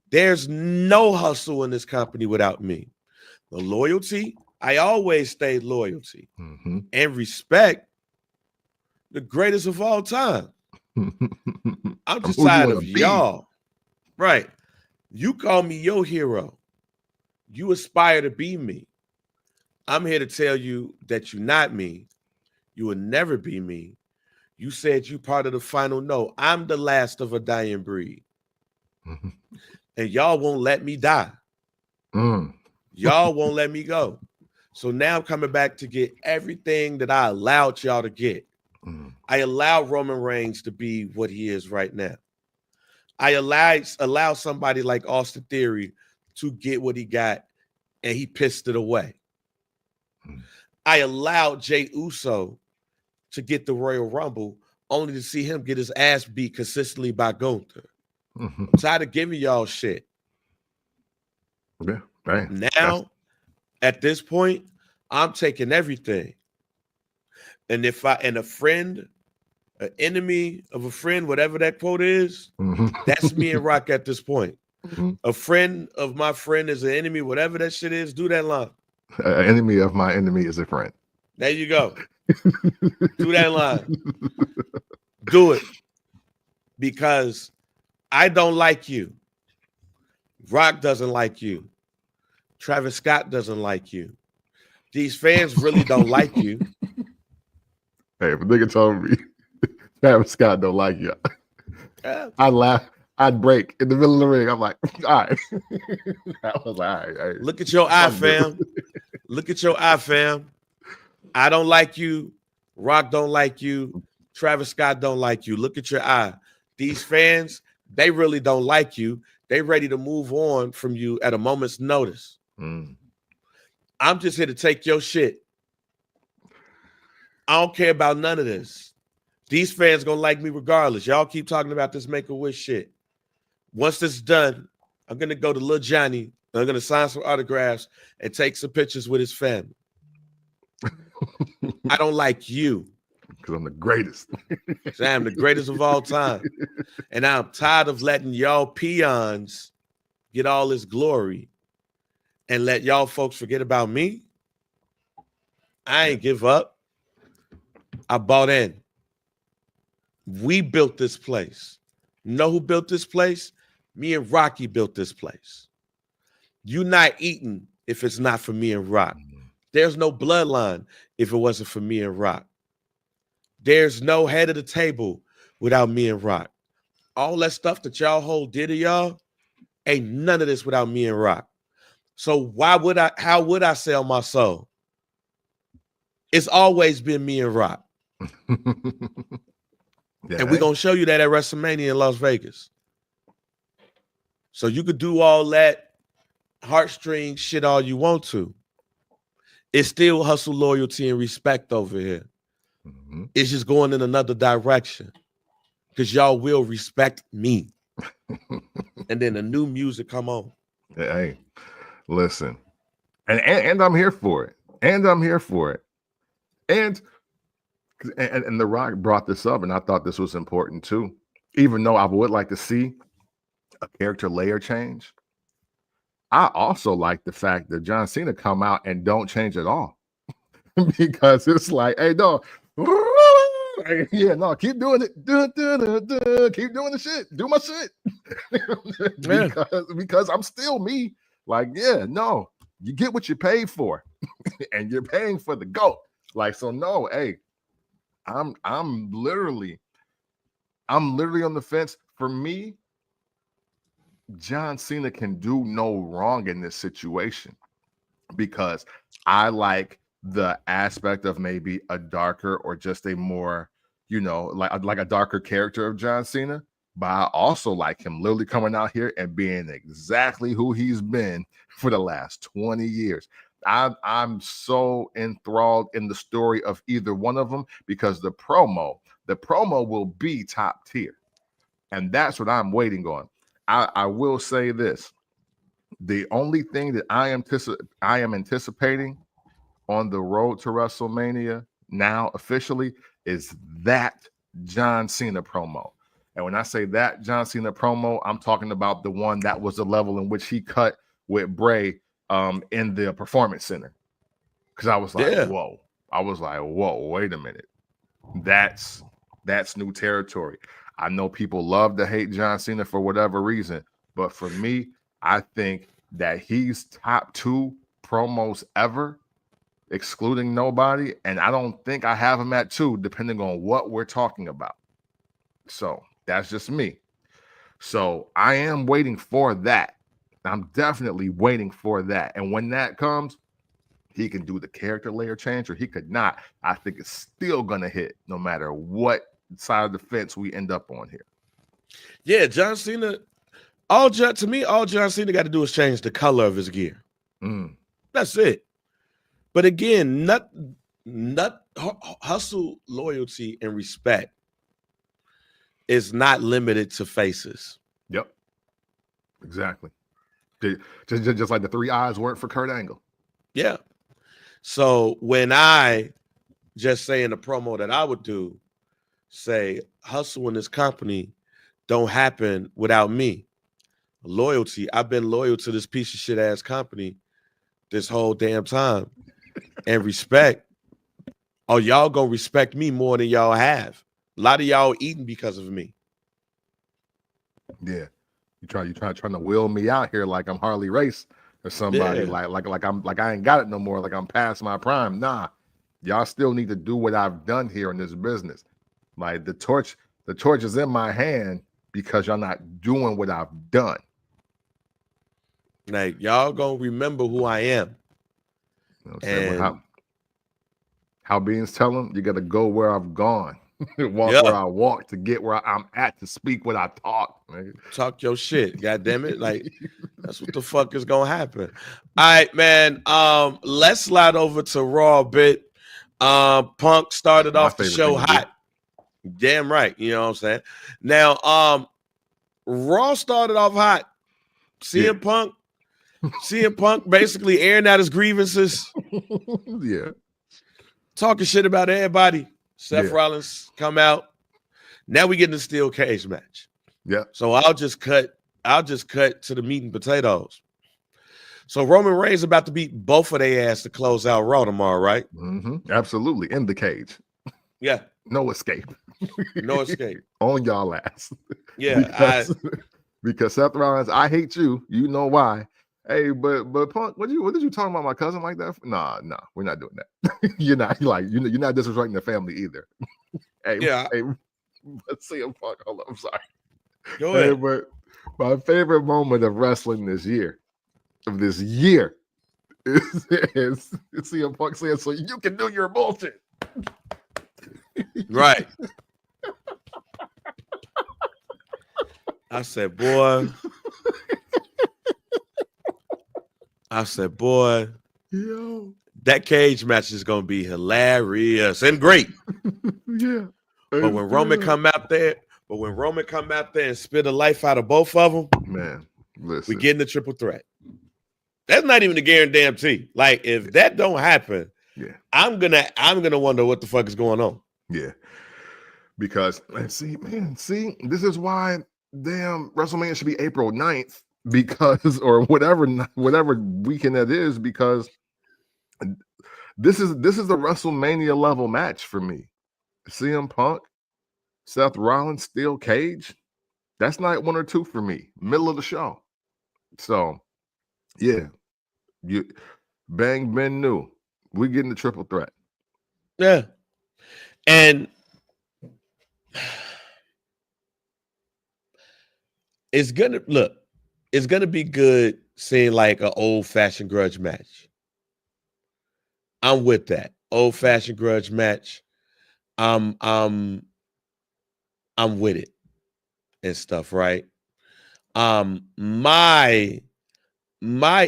Speaker 2: there's no hustle in this company without me. The loyalty, I always stayed loyalty. And respect, the greatest of all time. I'm just tired of y'all. Right. You call me your hero. You aspire to be me. I'm here to tell you that you're not me. You will never be me. You said you part of the final no. I'm the last of a dying breed. And y'all won't let me die. Y'all won't let me go. So now I'm coming back to get everything that I allowed y'all to get. I allow Roman Reigns to be what he is right now. I allow somebody like Austin Theory to get what he got, and he pissed it away. I allowed Jey Uso to get the Royal Rumble, only to see him get his ass beat consistently by Gunther. I'm tired of giving y'all shit.
Speaker 1: Yeah, right.
Speaker 2: Now, at this point, I'm taking everything. And if a friend, an enemy of a friend, whatever that quote is, that's me and Rock at this point. A friend of my friend is an enemy, whatever that shit is, do that line.
Speaker 1: An enemy of my enemy is a friend.
Speaker 2: There you go. Do that line. Do it. Because I don't like you. Rock doesn't like you. Travis Scott doesn't like you. These fans really don't like you.
Speaker 1: Hey, if a nigga told me Travis Scott don't like you, I'd laugh. I'd break in the middle of the ring. I'm like, all right. I was like, all right.
Speaker 2: Look at your eye, fam. Look at your eye, fam. I don't like you. Rock don't like you. Travis Scott don't like you. Look at your eye. These fans, they really don't like you. They ready to move on from you at a moment's notice. I'm just here to take your shit. I don't care about none of this. These fans gonna like me regardless. Y'all keep talking about this Make-A-Wish shit. Once this is done, I'm gonna go to Lil Johnny. I'm gonna sign some autographs and take some pictures with his family. I don't like you.
Speaker 1: Because I'm the greatest.
Speaker 2: I am the greatest of all time. And I'm tired of letting y'all peons get all this glory and let y'all folks forget about me. I ain't give up. I bought in. We built this place. Know who built this place? Me and Rocky built this place. You not eating if it's not for me and Rock. There's no bloodline if it wasn't for me and Rock. There's no head of the table without me and Rock. All that stuff that y'all hold dear to y'all, ain't none of this without me and Rock. So how would I sell my soul? It's always been me and Rock.
Speaker 1: Yeah,
Speaker 2: and we're going to show you that at WrestleMania in Las Vegas. So you could do all that heartstring shit all you want to. It's still hustle, loyalty, and respect over here.
Speaker 1: Mm-hmm.
Speaker 2: It's just going in another direction because y'all will respect me. And then the new music come on.
Speaker 1: Hey, listen. And I'm here for it. And I'm here for it. And The Rock brought this up, and I thought this was important too. Even though I would like to see a character layer change, I also like the fact that John Cena come out and don't change at all. Because it's like, hey, no, yeah, no, keep doing it. Keep doing the shit. Do my shit. because I'm still me. Like, yeah, no, you get what you paid for. And you're paying for the GOAT. Like, so no, hey, I'm literally on the fence. For me, John Cena can do no wrong in this situation because I like the aspect of maybe a darker or just a more, like a darker character of John Cena. But I also like him literally coming out here and being exactly who he's been for the last 20 years. I'm so enthralled in the story of either one of them because the promo will be top tier. And that's what I'm waiting on. I will say this. The only thing that I am anticipating on the road to WrestleMania now officially is that John Cena promo. And when I say that John Cena promo, I'm talking about the one that was the level in which he cut with Bray in the Performance Center. Because I was like, whoa. I was like, whoa, wait a minute. That's new territory. I know people love to hate John Cena for whatever reason, but for me, I think that he's top 2 promos ever, excluding Nobody, and I don't think I have him at 2, depending on what we're talking about. So that's just me. So I am waiting for that. I'm definitely waiting for that. And when that comes, he can do the character layer change or he could not. I think it's still going to hit no matter what side of the fence we end up on here.
Speaker 2: Yeah, John Cena, all John Cena got to do is change the color of his gear. That's it. But again, not hustle, loyalty, and respect is not limited to faces.
Speaker 1: Yep. Exactly. Just like the 3 eyes weren't for Kurt Angle.
Speaker 2: Yeah. So when I just say in the promo that I would do, say hustle in this company don't happen without me. Loyalty, I've been loyal to this piece of shit ass company this whole damn time. And respect, oh, y'all gonna respect me more than y'all have. A lot of y'all eating because of me.
Speaker 1: Yeah. You trying to wheel me out here like I'm Harley Race or somebody, like I ain't got it no more, like I'm past my prime. Nah, y'all still need to do what I've done here in this business. Like the torch is in my hand because y'all not doing what I've done.
Speaker 2: Like y'all gonna remember who I am.
Speaker 1: You know what I'm saying? Well, how Beans tell them, you got to go where I've gone, walk where I walk to get where I'm at to speak what I talk. Man.
Speaker 2: Talk your shit, God damn it! Like that's what the fuck is gonna happen. All right, man. Let's slide over to Raw a bit. Punk started
Speaker 1: My
Speaker 2: off the
Speaker 1: favorite
Speaker 2: show
Speaker 1: thing to do.
Speaker 2: hot. Damn right. You know what I'm saying? Now, Raw started off hot. CM Punk basically airing out his grievances,
Speaker 1: Yeah.
Speaker 2: talking shit about everybody. Seth
Speaker 1: Yeah.
Speaker 2: Rollins come out. Now we get in the steel cage match.
Speaker 1: Yeah.
Speaker 2: So I'll just cut to the meat and potatoes. So Roman Reigns about to beat both of their ass to close out Raw tomorrow, right?
Speaker 1: Absolutely. In the cage.
Speaker 2: Yeah.
Speaker 1: No escape.
Speaker 2: No escape.
Speaker 1: On y'all ass.
Speaker 2: Yeah.
Speaker 1: Because Seth Rollins, I hate you. You know why. Hey, but Punk, what did you talking about my cousin like that? Nah, we're not doing that. You're not disrespecting the family either. Hey, let's see him, Punk. Hold on, I'm sorry.
Speaker 2: Go ahead.
Speaker 1: Hey, but my favorite moment of wrestling this year, is CM Punk saying, "So you can do your bullshit."
Speaker 2: Right. I said, boy,
Speaker 1: yo,
Speaker 2: that cage match is gonna be hilarious and great.
Speaker 1: Yeah.
Speaker 2: But when Roman come out there and spit the life out of both of them,
Speaker 1: man, listen,
Speaker 2: we get in the triple threat. That's not even a guarantee. Like, if that don't happen, I'm gonna wonder what the fuck is going on.
Speaker 1: Yeah. Because see, this is why damn WrestleMania should be April 9th, because or whatever weekend that is, because this is the WrestleMania level match for me. CM Punk, Seth Rollins, steel cage. That's night 1 or 2 for me. Middle of the show. So yeah, you bang Ben new. We getting the triple threat.
Speaker 2: Yeah. And it's gonna be good seeing like an old-fashioned grudge match. I'm with that. Old-fashioned grudge match. I'm with it and stuff, right? My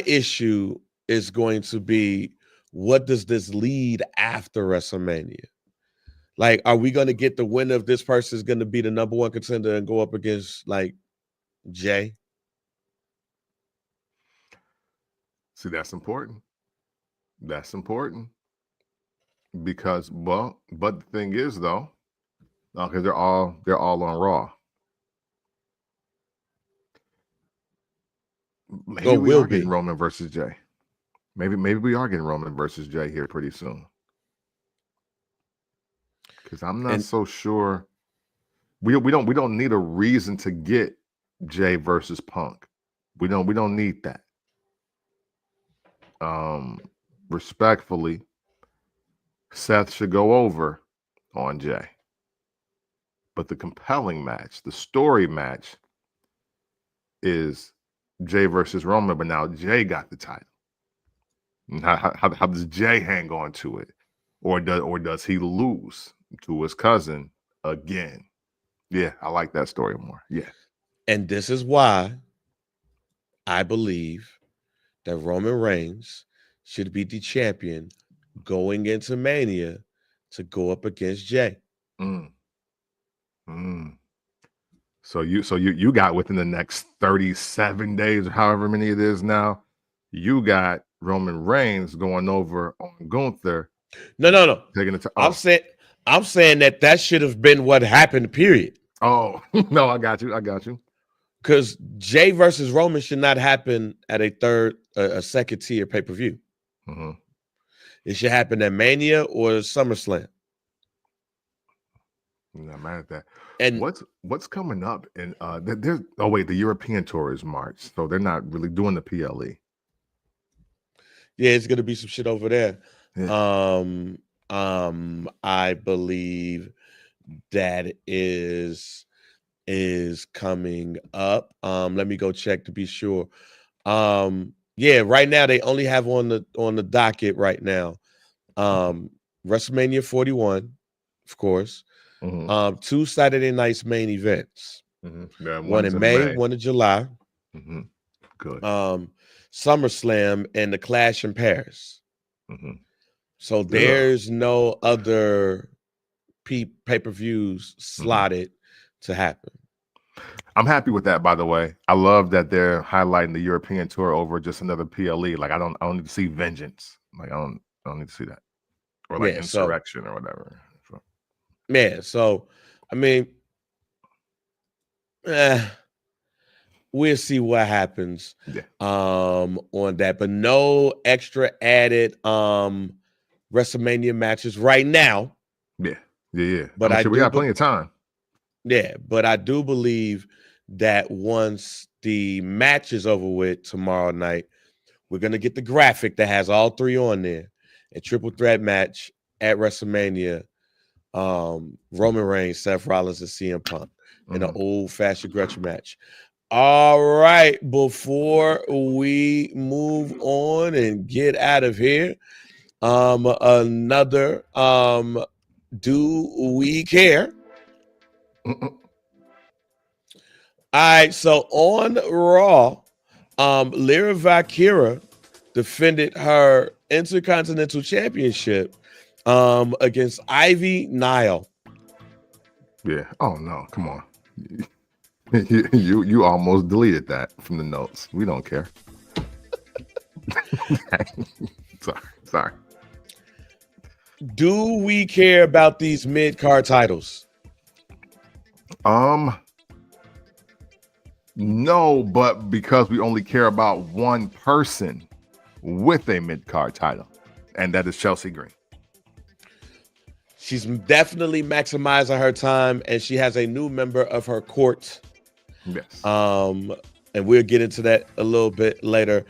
Speaker 2: issue is going to be, what does this lead after WrestleMania? Like, are we going to get the winner of this person is going to be the number 1 contender and go up against like Jay?
Speaker 1: See, that's important. That's important. Because, but the thing is though, because they're all on Raw. Maybe we are getting Roman versus Jay. Maybe we are getting Roman versus Jay here pretty soon. Because I'm not so sure. We don't need a reason to get Jay versus Punk. We don't need that. Respectfully, Seth should go over on Jay. But the compelling match, the story match, is Jay versus Roman. But now Jay got the title. How does Jay hang on to it, or does he lose to his cousin again? Yeah, I like that story more. Yeah,
Speaker 2: and this is why I believe that Roman Reigns should be the champion going into Mania to go up against Jay.
Speaker 1: So you got within the next 37 days, or however many it is now, you got Roman Reigns going over on Gunther.
Speaker 2: No. Taking it to, I'm saying that should have been what happened, period.
Speaker 1: Oh, no, I got you.
Speaker 2: Because Jay versus Roman should not happen at a second tier pay-per-view. It should happen at Mania or SummerSlam.
Speaker 1: I'm not mad at that.
Speaker 2: And
Speaker 1: what's coming up? And there's the European tour is March, so they're not really doing the PLE.
Speaker 2: Yeah, it's gonna be some shit over there. Yeah. I believe that is coming up. Let me go check to be sure. Yeah, right now they only have on the docket right now. WrestleMania 41, of course. 2 Saturday nights main events. One in May, one in July.
Speaker 1: Good.
Speaker 2: SummerSlam and the Clash in Paris. So there's no other pay-per-views slotted to happen.
Speaker 1: I'm happy with that, by the way. I love that they're highlighting the European tour over just another PLE. Like I don't need to see Vengeance. Like I don't need to see that. Or like Insurrection or whatever.
Speaker 2: So I mean, we'll see what happens on that. But no extra added WrestleMania matches right now.
Speaker 1: Yeah. But we got plenty of time.
Speaker 2: Yeah, but I do believe that once the match is over with tomorrow night, we're gonna get the graphic that has all three on there. A triple threat match at WrestleMania. Roman Reigns, Seth Rollins, and CM Punk in an old-fashioned grudge match. All right, before we move on and get out of here, another do we care? All right, so on Raw, Lyra Valkyria defended her Intercontinental Championship against Ivy Nile.
Speaker 1: Yeah. Oh no, come on. You almost deleted that from the notes. We don't care. Sorry.
Speaker 2: Do we care about these mid-card titles?
Speaker 1: No, but because we only care about one person with a mid-card title, and that is Chelsea Green.
Speaker 2: She's definitely maximizing her time, and she has a new member of her court.
Speaker 1: Yes.
Speaker 2: And we'll get into that a little bit later.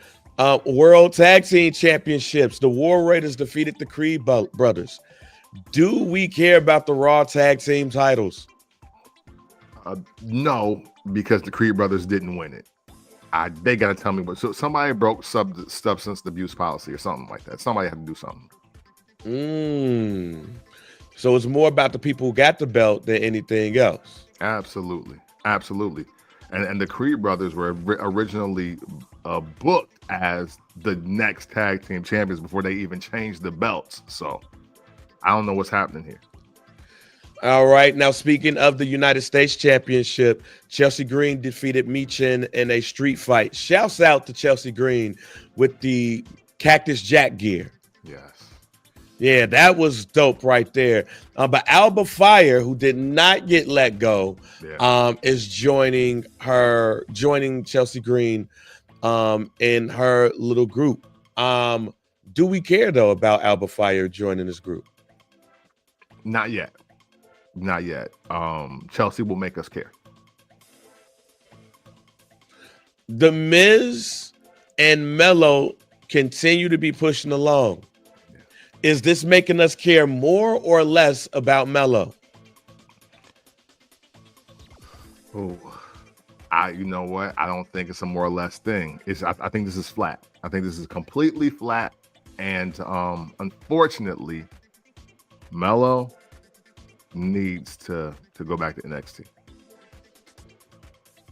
Speaker 2: World Tag Team Championships. The War Raiders defeated the Creed brothers. Do we care about the Raw Tag Team titles?
Speaker 1: No, because the Creed brothers didn't win it. They gotta tell me what. So somebody broke substance abuse policy or something like that. Somebody had to do something.
Speaker 2: So it's more about the people who got the belt than anything else.
Speaker 1: Absolutely. And the Creed brothers were originally booked as the next tag team champions before they even changed the belts. So I don't know what's happening here.
Speaker 2: All right. Now, speaking of the United States Championship, Chelsea Green defeated Michin in a street fight. Shouts out to Chelsea Green with the Cactus Jack gear.
Speaker 1: Yes.
Speaker 2: Yeah, that was dope right there. But Alba Fire, who did not get let go, is joining Chelsea Green in her little group. Do we care, though, about Alba Fire joining this group?
Speaker 1: Not yet. Chelsea will make us care.
Speaker 2: The Miz and Melo continue to be pushing along. Is this making us care more or less about Melo?
Speaker 1: Oh, you know what? I don't think it's a more or less thing. I think this is flat. I think this is completely flat. And unfortunately, Melo needs to go back to NXT.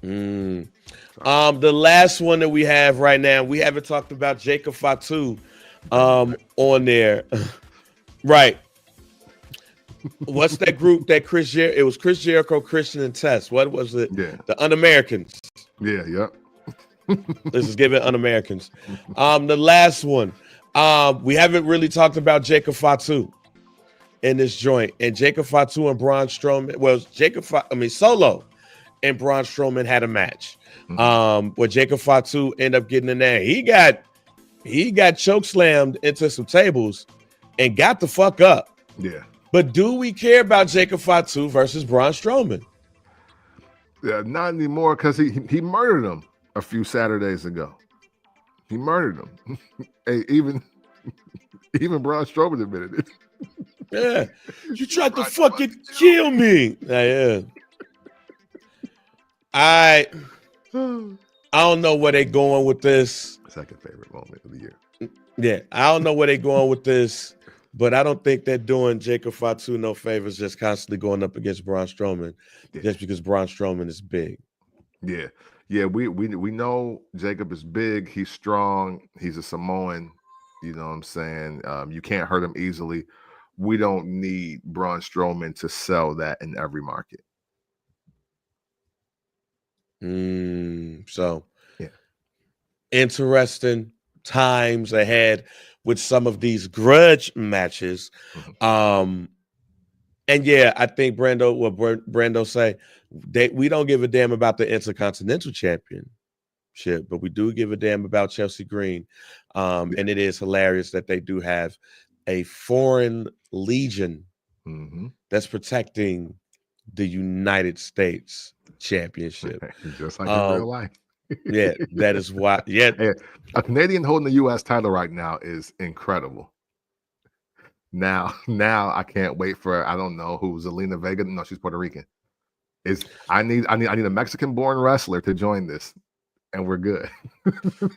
Speaker 2: The last one that we have right now, we haven't talked about Jacob Fatu on there. Right. What's that group that it was Chris Jericho, Christian, and Tess. What was it?
Speaker 1: Yeah.
Speaker 2: The Un-Americans.
Speaker 1: Yeah.
Speaker 2: Let's just give it Un-Americans. The last one. We haven't really talked about Jacob Fatu in this joint. And Jacob Fatu and Braun Strowman, Solo and Braun Strowman had a match. Where Jacob Fatu ended up getting in there. He got chokeslammed into some tables and got the fuck up.
Speaker 1: Yeah.
Speaker 2: But do we care about Jacob Fatu versus Braun Strowman?
Speaker 1: Yeah, not anymore, because he murdered him a few Saturdays ago. He murdered him. Hey, even Braun Strowman admitted it.
Speaker 2: Yeah. You tried to fucking kill me. Yeah. I don't know where they're going with this.
Speaker 1: Second favorite moment of the year.
Speaker 2: Yeah, I don't know where they're going with this, but I don't think they're doing Jacob Fatu no favors just constantly going up against Braun Strowman just because Braun Strowman is big.
Speaker 1: Yeah, we know Jacob is big. He's strong. He's a Samoan. You know what I'm saying? You can't hurt him easily. We don't need Braun Strowman to sell that in every market.
Speaker 2: So,
Speaker 1: yeah,
Speaker 2: interesting times ahead with some of these grudge matches.
Speaker 1: Mhm.
Speaker 2: And yeah, I think Brando say, we don't give a damn about the Intercontinental Championship, but we do give a damn about Chelsea Green. And it is hilarious that they do have a foreign legion that's protecting the United States Championship.
Speaker 1: Just like in real life.
Speaker 2: Yeah, that is why. Yeah,
Speaker 1: Hey, a Canadian holding the U.S. title right now is incredible. Now I can't wait for, I don't know who, Zelina Vega. No, she's Puerto Rican. I need a Mexican-born wrestler to join this, and we're good.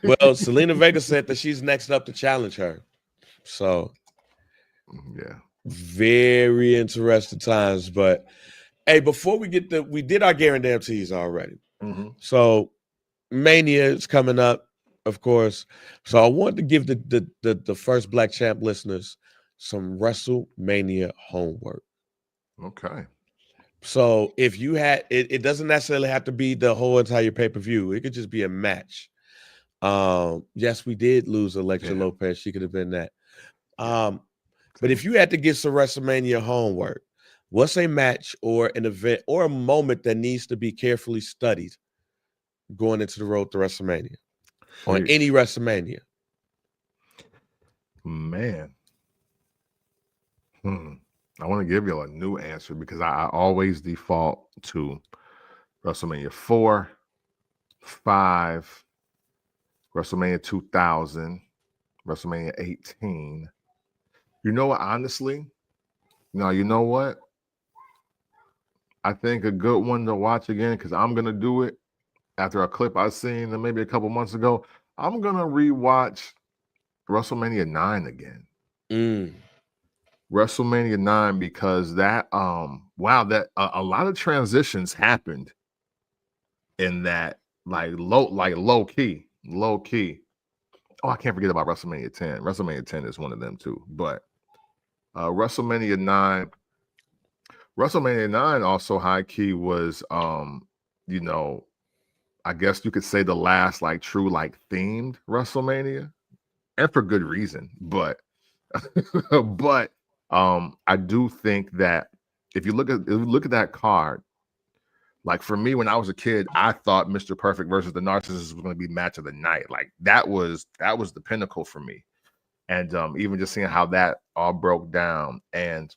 Speaker 2: Well, Zelina Vega said that she's next up to challenge her. So,
Speaker 1: yeah,
Speaker 2: very interesting times. But hey, before we did our guarantees already. So Mania is coming up, of course. So I wanted to give the first Black Champ listeners some WrestleMania homework.
Speaker 1: Okay.
Speaker 2: So if you had it doesn't necessarily have to be the whole entire pay-per-view. It could just be a match. Yes, we did lose Elektra Lopez. She could have been that. But if you had to get some WrestleMania homework, what's a match or an event or a moment that needs to be carefully studied going into the road to WrestleMania or any WrestleMania?
Speaker 1: Man. I want to give you a new answer because I always default to WrestleMania 4, 5, WrestleMania 2000, WrestleMania 18. You know what? Honestly, you know what? I think a good one to watch again, because I'm going to do it after a clip I seen maybe a couple months ago. I'm going to rewatch WrestleMania 9 again. WrestleMania 9, because that that a lot of transitions happened in that, like low key. Oh, I can't forget about WrestleMania 10. WrestleMania 10 is one of them too. But WrestleMania 9 also high key was I guess you could say the last like true like themed WrestleMania, and for good reason. But but I do think that if you look at that card, like for me when I was a kid, I thought Mr. Perfect versus the Narcissist was going to be match of the night. Like that was the pinnacle for me. And even just seeing how that all broke down, and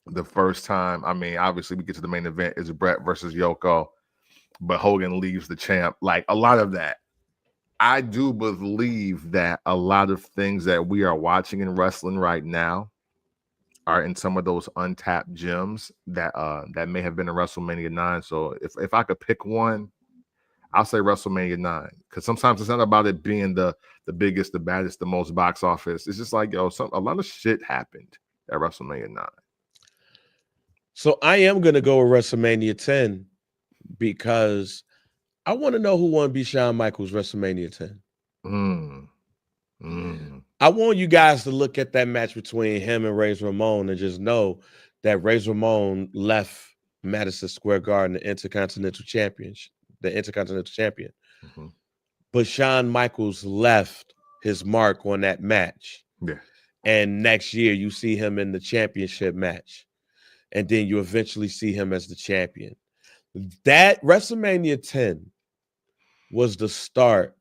Speaker 1: the first time, I mean, obviously we get to the main event is Brett versus Yoko, but Hogan leaves the champ. Like a lot of that, I do believe that a lot of things that we are watching in wrestling right now are in some of those untapped gems that may have been in WrestleMania 9. So if I could pick one, I'll say WrestleMania 9, because sometimes it's not about it being the biggest, the baddest, the most box office. It's just like, a lot of shit happened at WrestleMania 9.
Speaker 2: So I am going to go with WrestleMania 10 because I want to know who won B. Shawn Michaels WrestleMania 10. I want you guys to look at that match between him and Razor Ramon and just know that Razor Ramon left Madison Square Garden the Intercontinental Champion. But Shawn Michaels left his mark on that match.
Speaker 1: Yeah.
Speaker 2: And next year you see him in the championship match. And then you eventually see him as the champion. That WrestleMania 10 was the start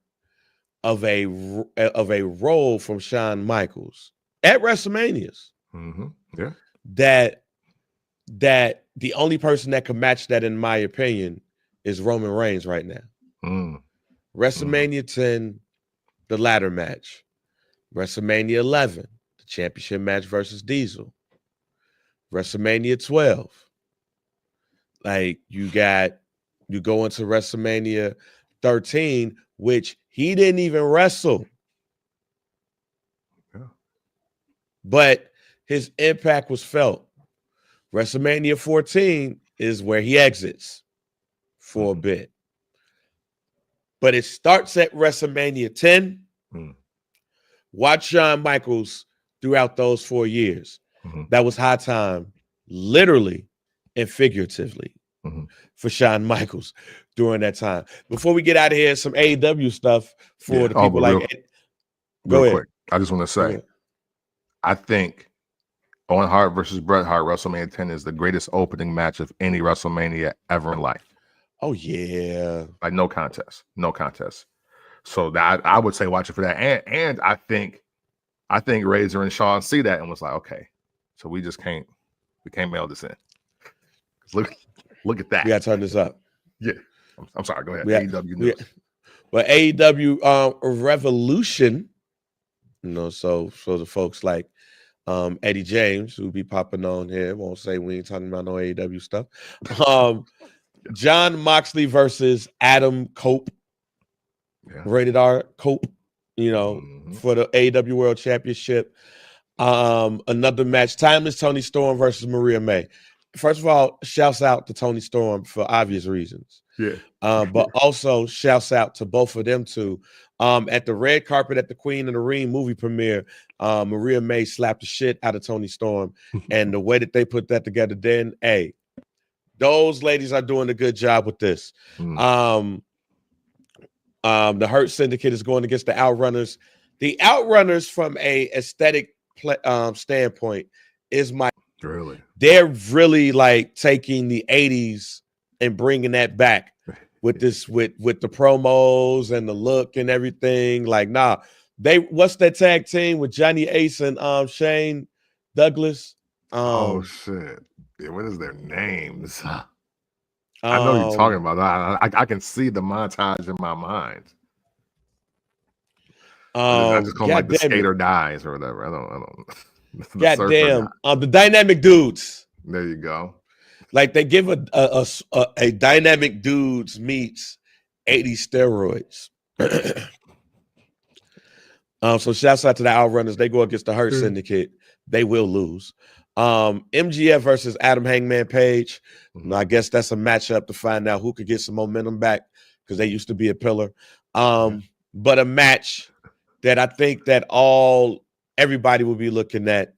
Speaker 2: of a role from Shawn Michaels at WrestleManias.
Speaker 1: Yeah.
Speaker 2: That the only person that can match that, in my opinion, is Roman Reigns right now. WrestleMania 10, the ladder match. WrestleMania 11, the championship match versus Diesel. WrestleMania 12. Like you go into WrestleMania 13, which he didn't even wrestle.
Speaker 1: Yeah.
Speaker 2: But his impact was felt. WrestleMania 14 is where he exits for a bit. But it starts at WrestleMania 10, Watch Shawn Michaels throughout those 4 years.
Speaker 1: Mhm.
Speaker 2: That was high time, literally and figuratively,
Speaker 1: Mhm.
Speaker 2: for Shawn Michaels during that time. Before we get out of here, some AEW stuff for
Speaker 1: Yeah.
Speaker 2: the
Speaker 1: Oh,
Speaker 2: people
Speaker 1: but
Speaker 2: like. Go
Speaker 1: real
Speaker 2: ahead.
Speaker 1: quick, I just want to
Speaker 2: Go
Speaker 1: say,
Speaker 2: ahead.
Speaker 1: I think Owen Hart versus Bret Hart WrestleMania 10 is the greatest opening match of any WrestleMania ever in life.
Speaker 2: Oh yeah,
Speaker 1: Like no contest, no contest. So that I would say watch it for that. And I think Razor and Sean see that and was like, okay, so we can't mail this in. Look at that.
Speaker 2: we got to turn this up.
Speaker 1: Yeah. I'm sorry. Go ahead.
Speaker 2: We got,
Speaker 1: AEW
Speaker 2: we,
Speaker 1: news.
Speaker 2: but AEW Revolution, so the folks like Eddie James, who be popping on here, won't say we ain't talking about no AEW stuff. John Moxley versus Adam Cope, rated R Cope, for the AEW World Championship. Another match, Timeless Tony Storm versus Maria May. First of all, shouts out to Tony Storm for obvious reasons.
Speaker 1: Yeah.
Speaker 2: But also shouts out to both of them too. At the red carpet at the Queen of the Ring movie premiere, Maria May slapped the shit out of Tony Storm. And the way that they put that together, then, hey, those ladies are doing a good job with this. The Hurt Syndicate is going against the Outrunners. The Outrunners, from a aesthetic standpoint, is my
Speaker 1: Really.
Speaker 2: They're really like taking the 80s and bringing that back with this with the promos and the look and everything. Like, nah, what's that tag team with Johnny Ace and Shane Douglas?
Speaker 1: Oh shit. Yeah, what is their names? I know what you're talking about. I can see the montage in my mind. I just call them like the skater dies or whatever. I don't
Speaker 2: Goddamn. The dynamic dudes.
Speaker 1: There you go.
Speaker 2: Like they give a dynamic dudes meets 80 steroids. So shouts out to the Outrunners. They go against the Hurt Syndicate. They will lose. MGF versus Adam Hangman Page. I guess that's a matchup to find out who could get some momentum back, because they used to be a pillar. But a match that I think that everybody will be looking at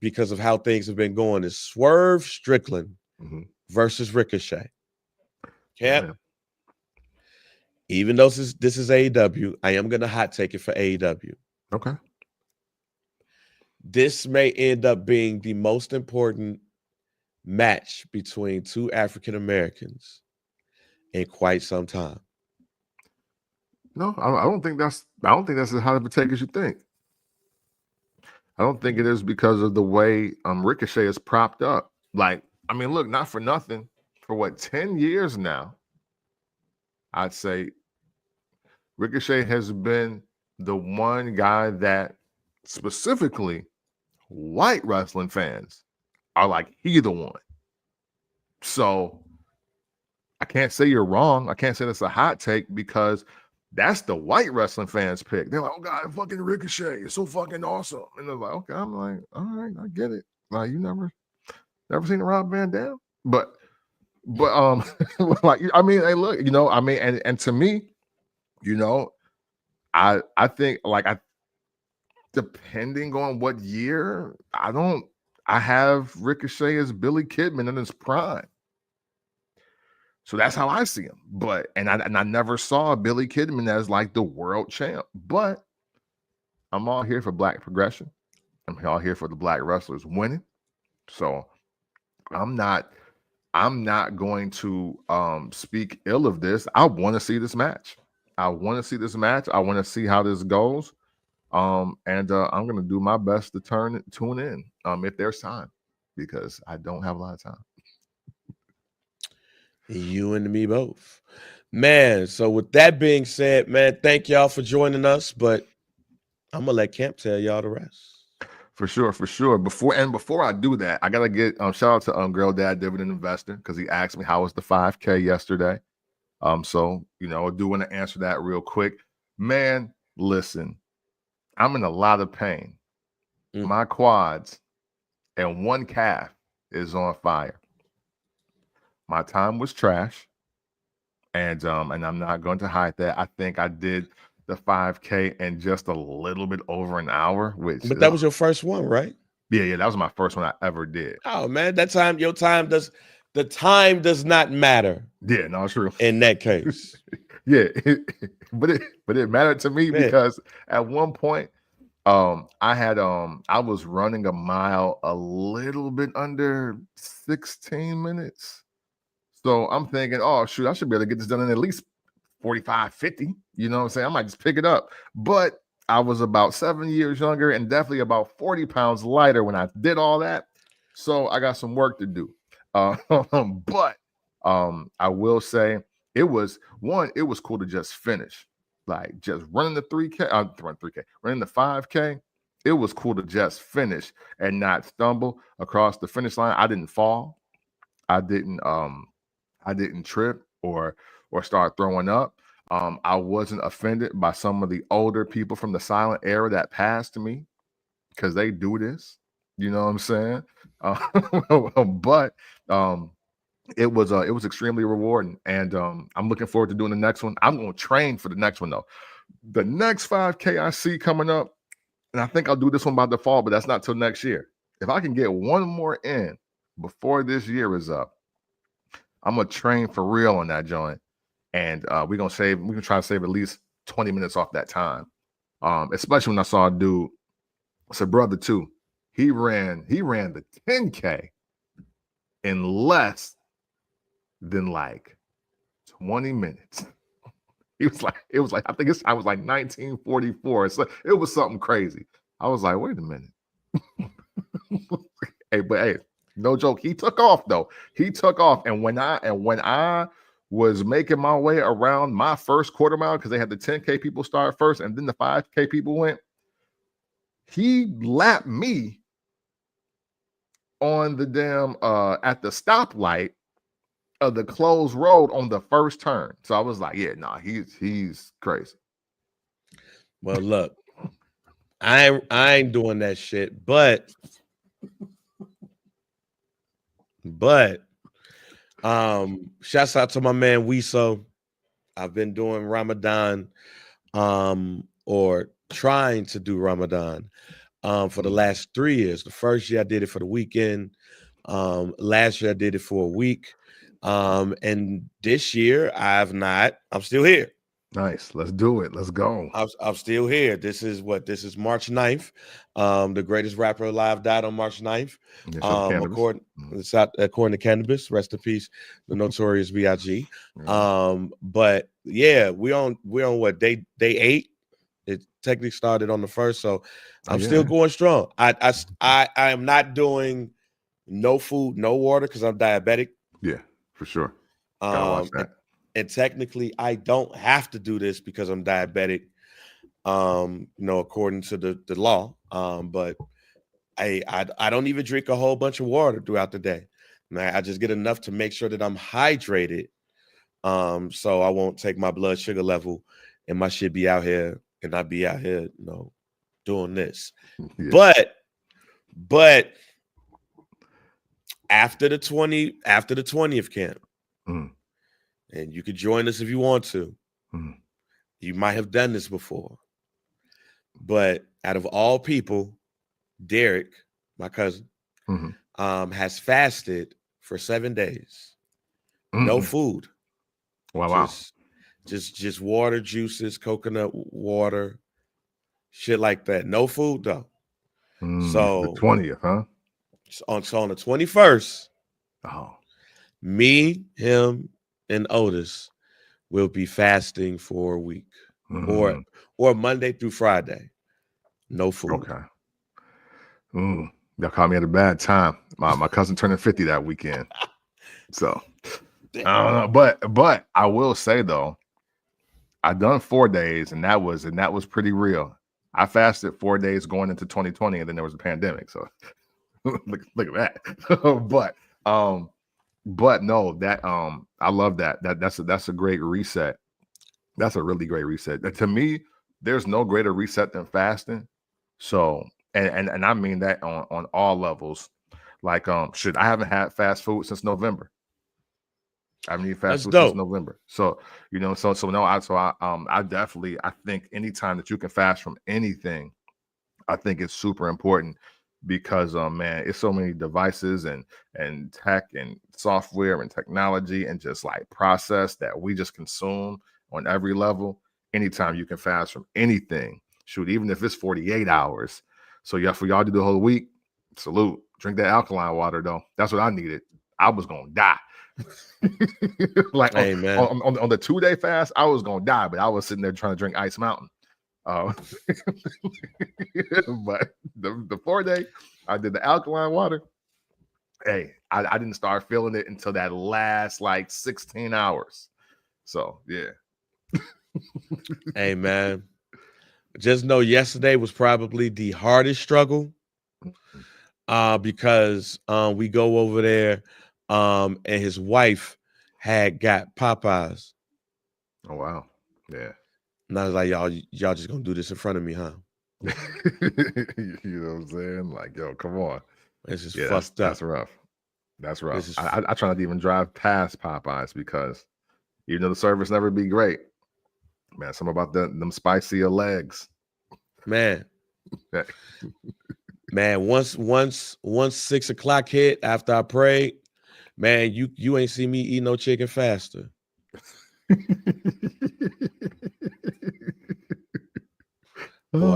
Speaker 2: because of how things have been going is Swerve Strickland versus Ricochet. Yeah. Even though this is AEW, I am going to hot take it for AEW.
Speaker 1: Okay.
Speaker 2: This may end up being the most important match between two African Americans in quite some time.
Speaker 1: No, I don't think that's as hot of a take as you think. I don't think it is because of the way Ricochet is propped up. Like, I mean, look, not for nothing, for 10 years now, I'd say Ricochet has been the one guy that specifically white wrestling fans are like, he the one. So I can't say you're wrong. I can't say that's a hot take, because that's the white wrestling fans pick. They're like, oh God, fucking Ricochet is so fucking awesome. And they're like, okay, I'm like, all right, I get it. Like, you never seen the Rob Van Dam? But like, I mean, hey, look, I mean, and to me, I think, like, depending on what year, I have Ricochet as Billy Kidman in his prime. So that's how I see him. But and I never saw Billy Kidman as like the world champ. But I'm all here for black progression. I'm all here for the black wrestlers winning. So I'm not going to speak ill of this. I want to see this match. I want to see how this goes. And I'm going to do my best to tune in if there's time, because I don't have a lot of time.
Speaker 2: You and me both, man. So with that being said, man, thank y'all for joining us, but I'm gonna let Camp tell y'all the rest.
Speaker 1: For sure. Before I do that, I gotta get shout out to Girl Dad Dividend Investor, because he asked me how was the 5K yesterday. So I do want to answer that real quick. Man, listen, I'm in a lot of pain. My quads and one calf is on fire. My time was trash, and I'm not going to hide that. I think I did the 5K in just a little bit over an hour, which
Speaker 2: But that was your first one, right?
Speaker 1: yeah, that was my first one I ever did.
Speaker 2: Oh man, the time does not matter.
Speaker 1: Yeah, no, true.
Speaker 2: In that case.
Speaker 1: Yeah, but it mattered to me because at one point, I was running a mile a little bit under 16 minutes. So I'm thinking, oh shoot, I should be able to get this done in at least 45, 50. You know what I'm saying? I might just pick it up. But I was about 7 years younger and definitely about 40 pounds lighter when I did all that. So I got some work to do. But I will say it was cool to just finish. Like just running the 3K, running the 5K. It was cool to just finish and not stumble across the finish line. I didn't fall. I didn't trip or start throwing up. I wasn't offended by some of the older people from the silent era that passed me because they do this. You know what I'm saying? But it was extremely rewarding, and I'm looking forward to doing the next one. I'm going to train for the next one though. The next 5K I see coming up, and I think I'll do this one by default, but that's not till next year. If I can get one more in before this year is up, I'm gonna train for real on that joint, and we can try to save at least 20 minutes off that time. Especially when I saw a dude, it's a brother too. He ran the 10K in less than like 20 minutes. It was like I was like 1944. So it was something crazy. I was like, wait a minute. Hey, no joke. He took off though. He took off, and when I was making my way around my first quarter mile, because they had the 10K people start first, and then the 5K people went. He lapped me on the damn at the stoplight of the closed road on the first turn. So I was like, yeah, nah, he's crazy.
Speaker 2: Well, look, I ain't doing that shit, but shouts out to my man Wiso. I've been doing Ramadan or trying to do Ramadan for the last 3 years. The first year I did it for the weekend. Last year I did it for a week. And this year I'm still here.
Speaker 1: Nice. Let's do it. Let's go.
Speaker 2: I'm still here. This is March 9th. The greatest rapper alive died on March 9th. According to Cannabis, rest in peace, the notorious B.I.G. But yeah, we on what day 8? It technically started on the 1st, so I'm still going strong. I am not doing no food, no water because I'm diabetic.
Speaker 1: Yeah, for sure. Gotta watch that.
Speaker 2: And technically, I don't have to do this because I'm diabetic, according to the law. But I don't even drink a whole bunch of water throughout the day. I just get enough to make sure that I'm hydrated, so I won't take my blood sugar level and my shit be out here and I be out here, doing this. Yeah. But after the 20th camp. And you could join us if you want to. You might have done this before. But out of all people, Derek, my cousin, has fasted for 7 days. No food.
Speaker 1: Wow.
Speaker 2: Just water, juices, coconut water, shit like that. No food though. So
Speaker 1: the 20th, huh?
Speaker 2: So on the 21st, me, him, and Otis will be fasting for a week, or Monday through Friday, no food.
Speaker 1: Okay. Y'all caught me at a bad time. My cousin turning 50 that weekend, so I don't know. But I will say though, I done 4 days, and that was pretty real. I fasted 4 days going into 2020, and then there was a pandemic. So look at that. But no, that I love that. That's a great reset. That's a really great reset. To me, there's no greater reset than fasting. So and I mean that on all levels. Like I haven't had fast food since November. I haven't eaten
Speaker 2: That's
Speaker 1: fast food since
Speaker 2: dope.
Speaker 1: November. So, I definitely, I think anytime that you can fast from anything, I think it's super important because man, it's so many devices and tech and software and technology and just like process that we just consume on every level. Anytime you can fast from anything, shoot, even if it's 48 hours. So yeah, for y'all to do the whole week, salute. Drink that alkaline water though. That's what I needed. I was gonna die. Like
Speaker 2: Hey, man.
Speaker 1: on the 2-day fast, I was gonna die, but I was sitting there trying to drink Ice Mountain. But the 4-day, I did the alkaline water. Hey, I didn't start feeling it until that last like 16 hours. So yeah.
Speaker 2: Hey, man. Just know yesterday was probably the hardest struggle. Because we go over there and his wife had got Popeyes.
Speaker 1: Oh wow. Yeah.
Speaker 2: And I was like, y'all just gonna do this in front of me, huh?
Speaker 1: You know what I'm saying? Like, yo, come on.
Speaker 2: This is
Speaker 1: Yeah,
Speaker 2: fucked
Speaker 1: that's
Speaker 2: up.
Speaker 1: rough. That's rough.
Speaker 2: This is
Speaker 1: I try not to even drive past Popeyes because even though the service never be great, man, something about them spicier legs.
Speaker 2: man. Man, once 6 o'clock hit after I prayed, man, you ain't see me eat no chicken faster. Well,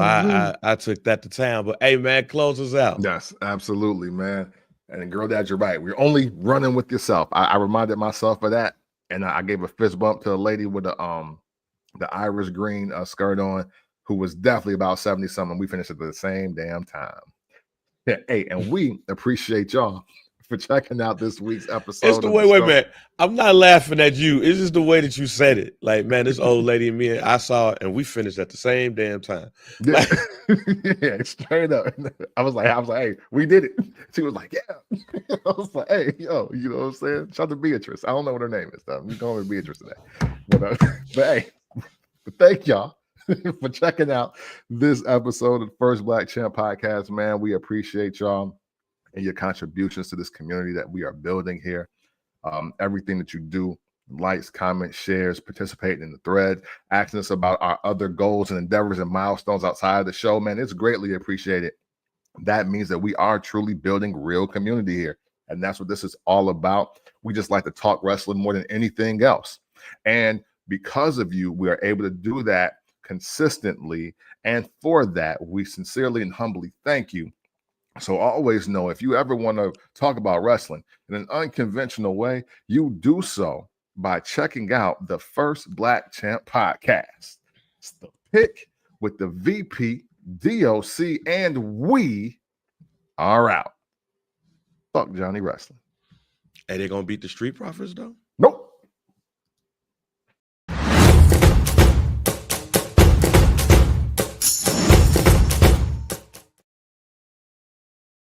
Speaker 2: I took that to town, but hey, man, close us out.
Speaker 1: Yes, absolutely, man. And girl, Dad, you're right. We're only running with yourself. I reminded myself of that, and I gave a fist bump to a lady with the Irish green skirt on, who was definitely about 70 something. We finished at the same damn time. Yeah, hey, and we appreciate y'all for checking out this week's episode.
Speaker 2: It's the way, wait, man. I'm not laughing at you. It's just the way that you said it. Like, man, this old lady and me, I saw it, and we finished at the same damn time.
Speaker 1: Yeah, yeah, straight up. I was like, hey, we did it. She was like, yeah. I was like, hey, yo, you know what I'm saying? Shout out to Beatrice. I don't know what her name is, though. You call her Beatrice today. But hey, thank y'all for checking out this episode of the First Black Champ Podcast, man. We appreciate y'all and your contributions to this community that we are building here. Everything that you do, likes, comments, shares, participating in the thread, asking us about our other goals and endeavors and milestones outside of the show, man, it's greatly appreciated. That means that we are truly building real community here. And that's what this is all about. We just like to talk wrestling more than anything else. And because of you, we are able to do that consistently. And for that, we sincerely and humbly thank you. So always know, if you ever want to talk about wrestling in an unconventional way, you do so by checking out the First Black Champ Podcast. It's the pick with the VP, DOC, and we are out. Fuck Johnny Wrestling.
Speaker 2: Are they gonna beat the Street Profits though?